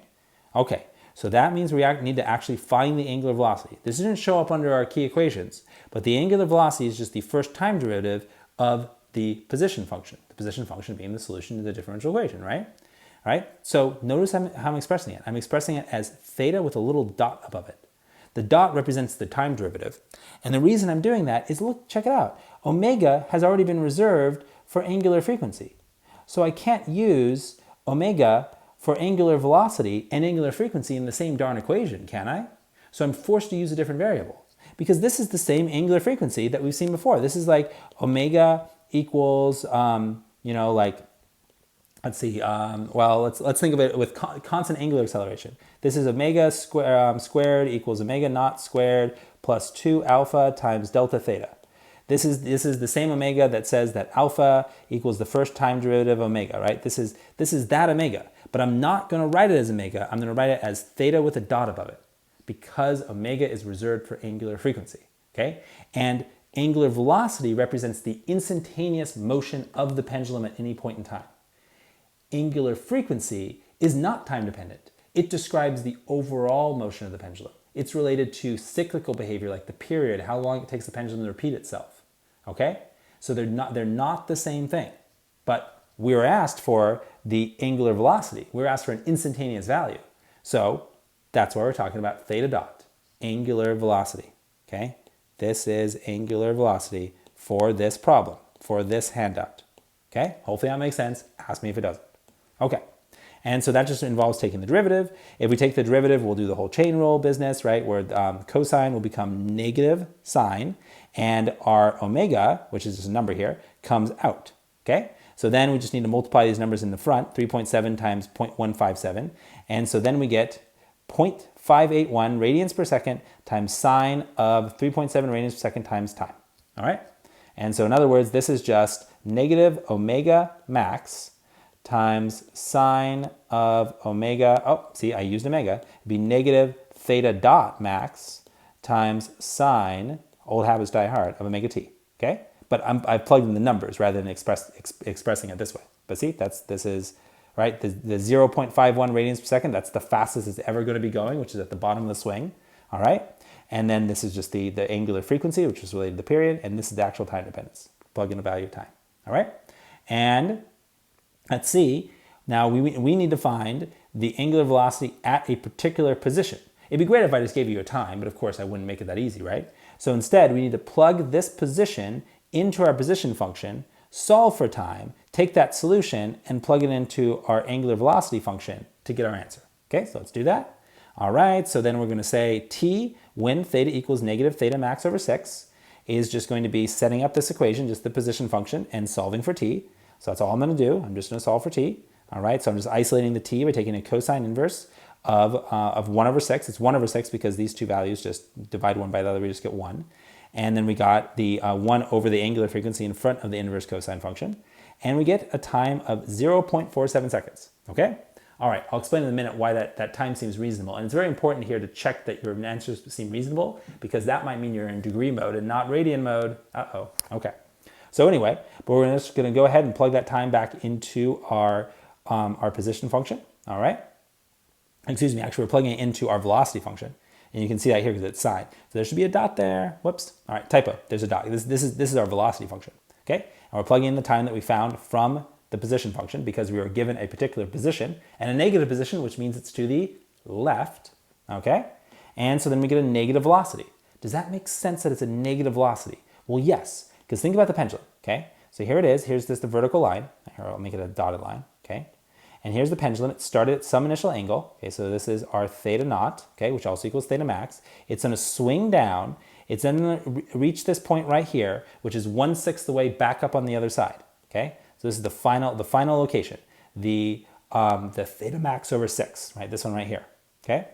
[SPEAKER 1] Okay, so that means we need to actually find the angular velocity. This didn't show up under our key equations, but the angular velocity is just the first time derivative of the position function. The position function being the solution to the differential equation, right? All right, so notice how I'm expressing it. I'm expressing it as theta with a little dot above it. The dot represents the time derivative. And the reason I'm doing that is, look, check it out. Omega has already been reserved for angular frequency. So I can't use omega for angular velocity and angular frequency in the same darn equation, can I? So I'm forced to use a different variable. Because this is the same angular frequency that we've seen before. This is like omega equals, let's see, let's think of it with constant angular acceleration. This is omega squared equals omega naught squared plus 2 alpha times delta theta. This is the same omega that says that alpha equals the first time derivative of omega, right? This is that omega, but I'm not going to write it as omega. I'm going to write it as theta with a dot above it because omega is reserved for angular frequency, okay? And angular velocity represents the instantaneous motion of the pendulum at any point in time. Angular frequency is not time dependent. It describes the overall motion of the pendulum. It's related to cyclical behavior like the period, how long it takes the pendulum to repeat itself. Okay? So they're not the same thing. But we were asked for the angular velocity. We were asked for an instantaneous value. So that's why we're talking about theta dot, angular velocity. Okay? This is angular velocity for this problem, for this handout. Okay? Hopefully that makes sense. Ask me if it doesn't. Okay, and so that just involves taking the derivative. If we take the derivative, we'll do the whole chain rule business, right, where cosine will become negative sine, and our omega, which is just a number here, comes out, okay? So then we just need to multiply these numbers in the front, 3.7 times 0.157, and so then we get 0.581 radians per second times sine of 3.7 radians per second times time, all right? And so in other words, this is just negative omega max times sine of omega, I used omega, it'd be negative theta dot max times sine, old habits die hard, of omega t, okay? But I've plugged in the numbers rather than expressing it this way. But see, this is, right, the 0.51 radians per second, that's the fastest it's ever going to be going, which is at the bottom of the swing, all right? And then this is just the angular frequency, which is related to the period, and this is the actual time dependence. Plug in a value of time, all right? And let's see, now we need to find the angular velocity at a particular position. It'd be great if I just gave you a time, but of course I wouldn't make it that easy, right? So instead, we need to plug this position into our position function, solve for time, take that solution, and plug it into our angular velocity function to get our answer. Okay, so let's do that. All right, so then we're going to say t when theta equals negative theta max over 6 is just going to be setting up this equation, just the position function, and solving for t. So that's all I'm going to do. I'm just going to solve for t. All right, so I'm just isolating the t by taking a cosine inverse of 1 over 6. It's 1 over 6 because these two values just divide one by the other, we just get 1. And then we got the 1 over the angular frequency in front of the inverse cosine function. And we get a time of 0.47 seconds, okay? All right, I'll explain in a minute why that time seems reasonable. And it's very important here to check that your answers seem reasonable because that might mean you're in degree mode and not radian mode. Uh-oh, okay. So anyway, but we're just gonna go ahead and plug that time back into our position function, all right? Excuse me, actually we're plugging it into our velocity function. And you can see that here because it's sine. So there should be a dot there. Whoops. All right, typo. There's a dot. This is our velocity function. Okay? And we're plugging in the time that we found from the position function because we were given a particular position and a negative position, which means it's to the left. Okay? And so then we get a negative velocity. Does that make sense that it's a negative velocity? Well, yes, because think about the pendulum. Okay? So here it is. Here's the vertical line. Here, I'll make it a dotted line. Okay? And here's the pendulum. It started at some initial angle. Okay, so this is our theta naught, okay, which also equals theta max. It's going to swing down. It's then going to reach this point right here, which is 1/6 the way back up on the other side. Okay, so this is the final location, the theta max over 6, right? This one right here. Okay,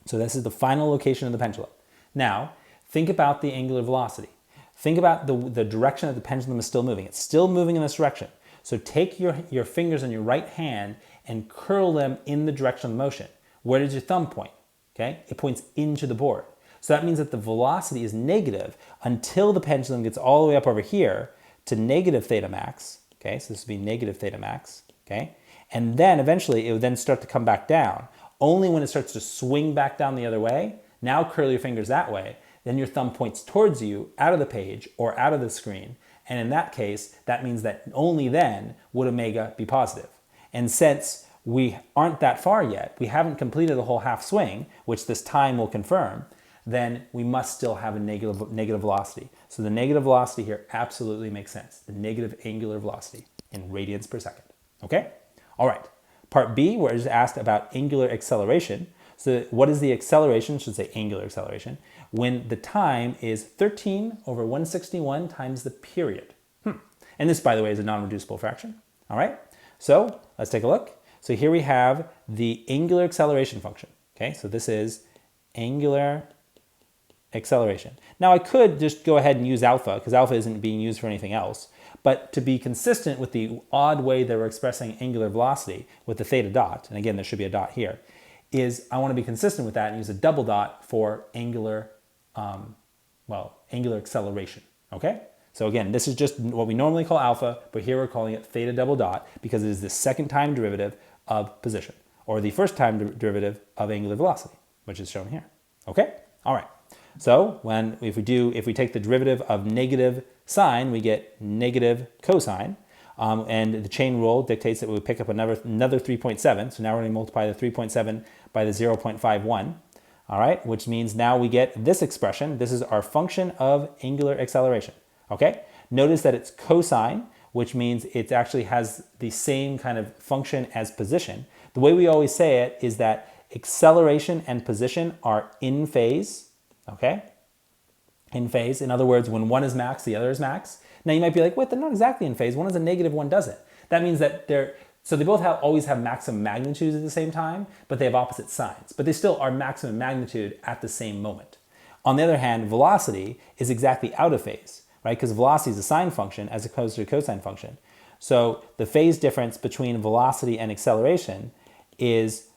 [SPEAKER 1] so this is the final location of the pendulum. Now, think about the angular velocity. Think about the direction that the pendulum is still moving. It's still moving in this direction. So take your fingers on your right hand and curl them in the direction of motion. Where does your thumb point? Okay, it points into the board. So that means that the velocity is negative until the pendulum gets all the way up over here to negative theta max. Okay, so this would be negative theta max. Okay, and then eventually it would then start to come back down. Only when it starts to swing back down the other way, now curl your fingers that way, then your thumb points towards you out of the page or out of the screen. And in that case, that means that only then would omega be positive. And since we aren't that far yet, we haven't completed the whole half swing, which this time will confirm, then we must still have a negative velocity. So the negative velocity here absolutely makes sense. The negative angular velocity in radians per second. Okay? All right. Part B, where it's asked about angular acceleration. So what is the acceleration? I should say angular acceleration. When the time is 13 over 161 times the period. And this, by the way, is a non-reducible fraction. All right, so let's take a look. So here we have the angular acceleration function. Okay, so this is angular acceleration. Now I could just go ahead and use alpha because alpha isn't being used for anything else. But to be consistent with the odd way that we're expressing angular velocity with the theta dot, and again, there should be a dot here, is I want to be consistent with that and use a double dot for angular angular acceleration, okay? So again, this is just what we normally call alpha, but here we're calling it theta double dot because it is the second time derivative of position, or the first time derivative of angular velocity, which is shown here, okay? All right, so if we take the derivative of negative sine, we get negative cosine, and the chain rule dictates that we would pick up another 3.7, so now we're going to multiply the 3.7 by the 0.51, all right, which means now we get this expression. This is our function of angular acceleration, okay? Notice that it's cosine, which means it actually has the same kind of function as position. The way we always say it is that acceleration and position are in phase, okay? In phase. In other words, when one is max, the other is max. Now you might be like, wait, they're not exactly in phase. One is a negative, one doesn't. That means that so they both always have maximum magnitudes at the same time, but they have opposite signs. But they still are maximum magnitude at the same moment. On the other hand, velocity is exactly out of phase, right? Because velocity is a sine function as opposed to a cosine function. So the phase difference between velocity and acceleration is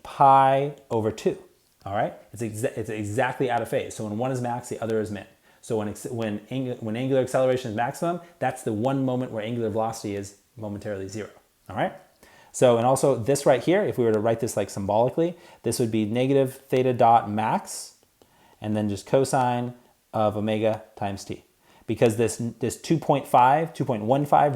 [SPEAKER 1] pi over 2, all right? It's exactly out of phase. So when one is max, the other is min. So when angular acceleration is maximum, that's the one moment where angular velocity is momentarily 0, all right? So, and also this right here, if we were to write this like symbolically, this would be negative theta dot max, and then just cosine of omega times t. Because this 2.15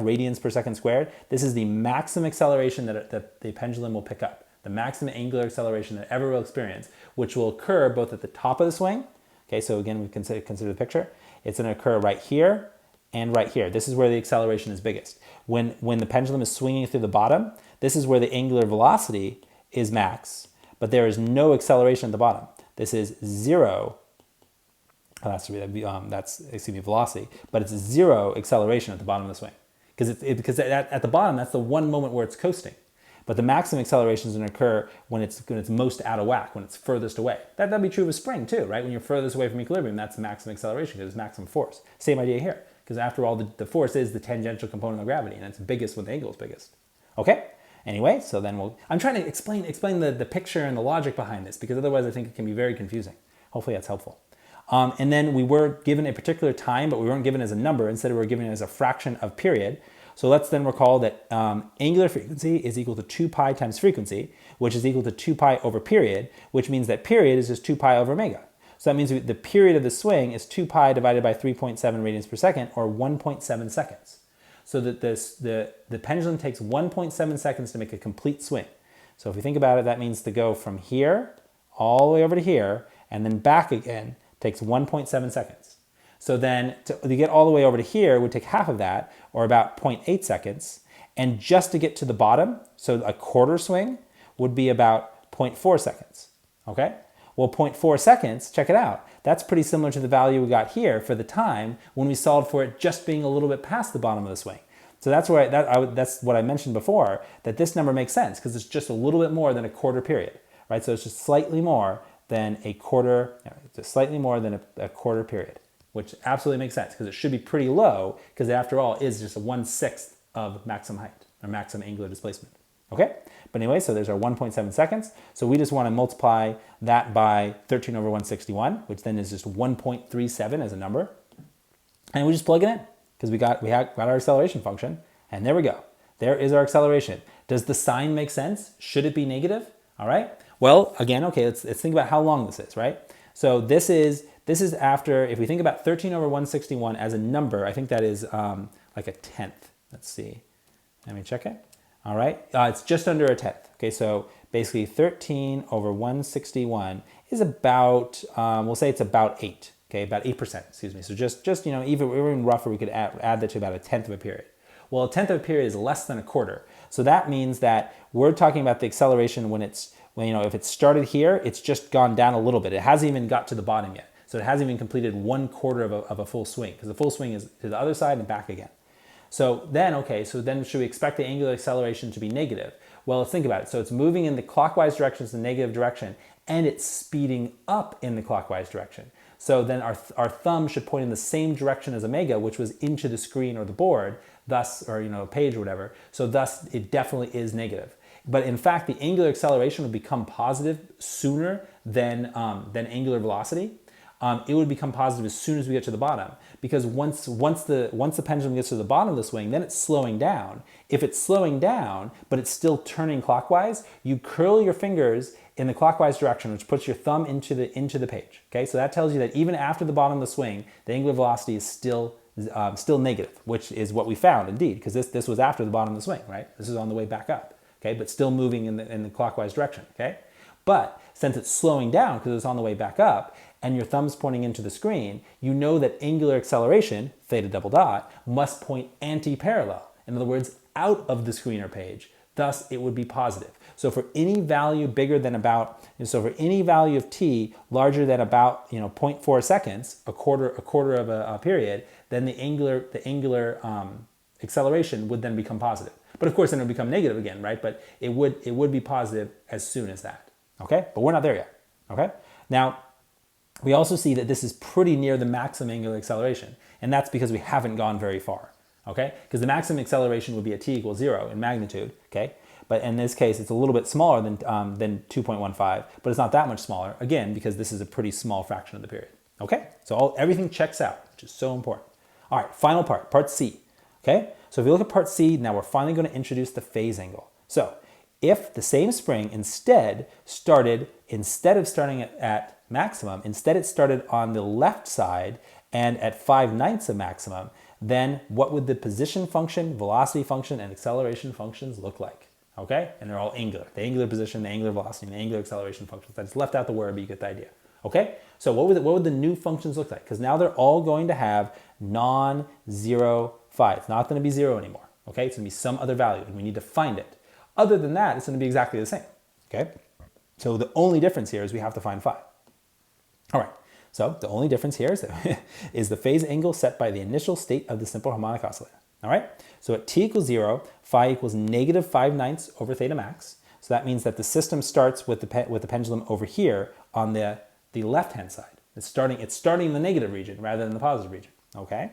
[SPEAKER 1] radians per second squared, this is the maximum acceleration that the pendulum will pick up. the maximum angular acceleration that ever will experience, which will occur both at the top of the swing. Okay, so again, we consider the picture. It's going to occur right here and right here. This is where the acceleration is biggest. When the pendulum is swinging through the bottom, this is where the angular velocity is max, but there is no acceleration at the bottom. This is zero. That's velocity, but it's zero acceleration at the bottom of the swing because at the bottom that's the one moment where it's coasting. But the maximum acceleration is going to occur when it's most out of whack, when it's furthest away. That'd be true of a spring too, right? When you're furthest away from equilibrium, that's the maximum acceleration because it's maximum force. Same idea here, because after all, the force is the tangential component of gravity, and it's biggest when the angle is biggest. Okay? Anyway, so then I'm trying to explain the picture and the logic behind this, because otherwise I think it can be very confusing. Hopefully that's helpful. And then we were given a particular time, but we weren't given as a number. Instead, we were given it as a fraction of period. So let's then recall that angular frequency is equal to 2 pi times frequency, which is equal to 2 pi over period, which means that period is just 2 pi over omega. So that means the period of the swing is 2 pi divided by 3.7 radians per second, or 1.7 seconds. So that the pendulum takes 1.7 seconds to make a complete swing. So if we think about it, that means to go from here all the way over to here and then back again takes 1.7 seconds. So then to get all the way over to here would take half of that, or about 0.8 seconds. And just to get to the bottom, so a quarter swing would be about 0.4 seconds. Okay? Well, 0.4 seconds, check it out. That's pretty similar to the value we got here for the time when we solved for it just being a little bit past the bottom of the swing. So that's where that's what I mentioned before, that this number makes sense because it's just a little bit more than a quarter period, right? So it's just slightly more than a quarter, a quarter period, which absolutely makes sense because it should be pretty low because after all is just a 1/6 of maximum height or maximum angular displacement. Okay? But anyway, so there's our 1.7 seconds. So we just want to multiply that by 13 over 161, which then is just 1.37 as a number. And we just plug it in because we got our acceleration function. And there we go. There is our acceleration. Does the sign make sense? Should it be negative? All right. Well, again, okay, let's think about how long this is, right? So this is after, if we think about 13 over 161 as a number, I think that is like a tenth. Let's see. Let me check it. All right. It's just under a tenth. Okay, so basically 13 over 161 is about, we'll say it's about 8. Okay, about 8%, excuse me. So just even rougher, we could add that to about a tenth of a period. Well, a tenth of a period is less than a quarter. So that means that we're talking about the acceleration when if it started here, it's just gone down a little bit. It hasn't even got to the bottom yet. So it hasn't even completed 1/4 of a full swing, because the full swing is to the other side and back again. So then should we expect the angular acceleration to be negative? Well, let's think about it. So it's moving in the clockwise direction, it's the negative direction, and it's speeding up in the clockwise direction. So then our thumb should point in the same direction as omega, which was into the screen or the board, thus, or page or whatever. So thus, it definitely is negative. But in fact, the angular acceleration would become positive sooner than angular velocity. It would become positive as soon as we get to the bottom, because once the pendulum gets to the bottom of the swing, then it's slowing down. If it's slowing down, but it's still turning clockwise, you curl your fingers in the clockwise direction, which puts your thumb into the page. Okay, so that tells you that even after the bottom of the swing, the angular velocity is still negative, which is what we found indeed, because this was after the bottom of the swing, right? This is on the way back up. Okay, but still moving in the clockwise direction. Okay, but since it's slowing down because it's on the way back up, and your thumb's pointing into the screen, you know that angular acceleration, theta double dot, must point anti-parallel. In other words, out of the screen or page. Thus, it would be positive. So for any value bigger than for any value of t larger than about 0.4 seconds, a quarter of a period, then the angular acceleration would then become positive. But of course, then it would become negative again, right? But it would be positive as soon as that. Okay, but we're not there yet. Okay, now we also see that this is pretty near the maximum angular acceleration, and that's because we haven't gone very far. Okay, because the maximum acceleration would be at t equals 0 in magnitude. Okay, but in this case, it's a little bit smaller than 2.15, but it's not that much smaller. Again, because this is a pretty small fraction of the period. Okay, so everything checks out, which is so important. All right, final part C. Okay, so if you look at part C, now we're finally going to introduce the phase angle. So if the same spring instead of starting at maximum, instead it started on the left side and at 5/9 of maximum, then what would the position function, velocity function, and acceleration functions look like? okay? And they're all angular. The angular position, the angular velocity, and the angular acceleration functions. I just left out the word, but you get the idea, okay? So what would the new functions look like? Because now they're all going to have non-zero phi. It's not going to be 0 anymore, okay? It's going to be some other value, and we need to find it. Other than that, it's going to be exactly the same, okay? So the only difference here is we have to find phi. All right, so the only difference here is the phase angle set by the initial state of the simple harmonic oscillator. All right, so at t equals 0, phi equals negative 5/9 over theta max. So that means that the system starts with the pendulum over here on the left-hand side. It's starting in the negative region rather than the positive region, okay?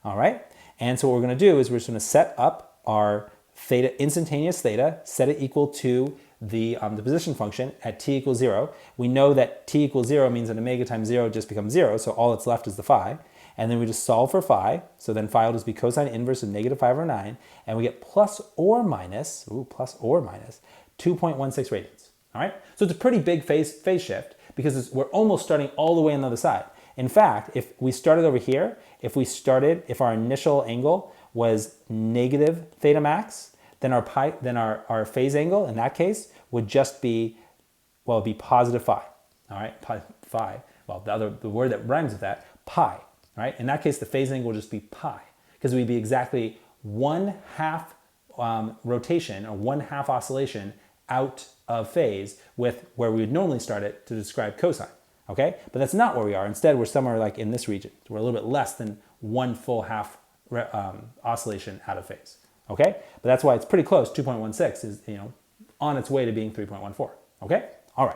[SPEAKER 1] All right, and so what we're going to do is we're just going to set up our theta, instantaneous theta, set it equal to the position function at t equals 0. We know that t equals 0 means that omega times 0 just becomes 0, so all that's left is the phi. And then we just solve for phi, so then phi will just be cosine inverse of negative 5/9, and we get plus or minus 2.16 radians. All right, so it's a pretty big phase shift because we're almost starting all the way on the other side. In fact, if we started over here, if our initial angle was negative theta max, then our phase angle in that case would just be, well, it'd be positive phi. All right, phi. Well, the word that rhymes with that, pi. All right, in that case, the phase angle would just be pi because we'd be exactly 1/2 rotation or 1/2 oscillation out of phase with where we would normally start it to describe cosine. Okay, but that's not where we are. Instead, we're somewhere like in this region. So we're a little bit less than 1 full half oscillation out of phase. Okay, but that's why it's pretty close. 2.16 is, on its way to being 3.14. Okay, all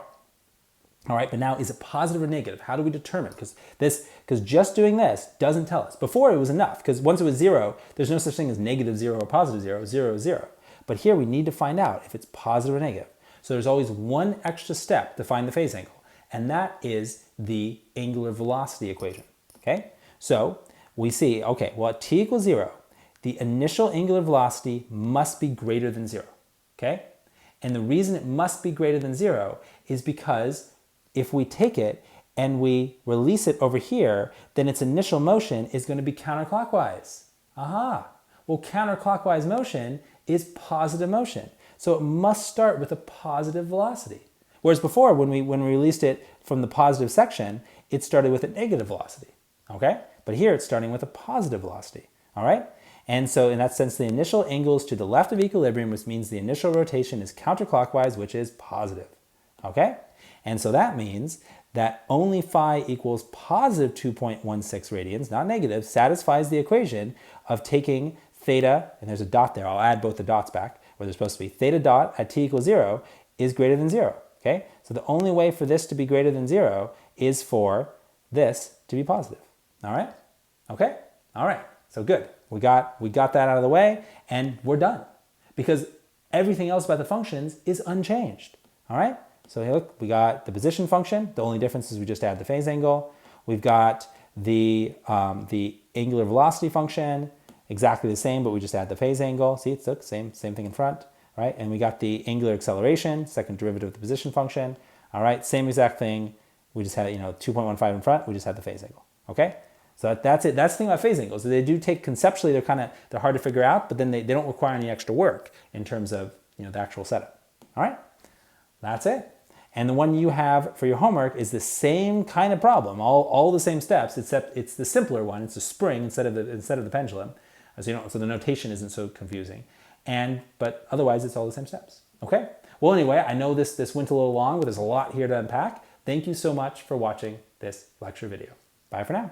[SPEAKER 1] right, but now is it positive or negative? How do we determine? Because just doing this doesn't tell us. Before it was enough, because once it was 0, there's no such thing as negative 0 or positive 0. 0 is 0. But here we need to find out if it's positive or negative. So there's always one extra step to find the phase angle, and that is the angular velocity equation. Okay, so we see, okay, well at t equals 0, the initial angular velocity must be greater than 0. Okay, and the reason it must be greater than 0 is because if we take it and we release it over here, then its initial motion is going to be counterclockwise. Aha! Well, counterclockwise motion is positive motion. So it must start with a positive velocity. Whereas before, when we released it from the positive section, it started with a negative velocity. Okay? But here it's starting with a positive velocity. All right? And so in that sense, the initial angle is to the left of equilibrium, which means the initial rotation is counterclockwise, which is positive. Okay? And so that means that only phi equals positive 2.16 radians, not negative, satisfies the equation of taking theta, and there's a dot there, I'll add both the dots back, where they're supposed to be. Theta dot at t equals 0 is greater than 0, okay? So the only way for this to be greater than 0 is for this to be positive, all right? Okay, all right, so good. We got that out of the way, and we're done. Because everything else about the functions is unchanged, all right? So here, look, we got the position function. The only difference is we just add the phase angle. We've got the angular velocity function, exactly the same, but we just add the phase angle. See, it's the same thing in front, right? And we got the angular acceleration, second derivative of the position function. All right, same exact thing. We just had 2.15 in front. We just had the phase angle. Okay, so that's it. That's the thing about phase angles. They do take conceptually. They're hard to figure out, but then they don't require any extra work in terms of the actual setup. All right, that's it. And the one you have for your homework is the same kind of problem, all the same steps, except it's the simpler one. It's a spring instead of the pendulum, so the notation isn't so confusing. But otherwise, it's all the same steps. Okay. Well, anyway, I know this went a little long, but there's a lot here to unpack. Thank you so much for watching this lecture video. Bye for now.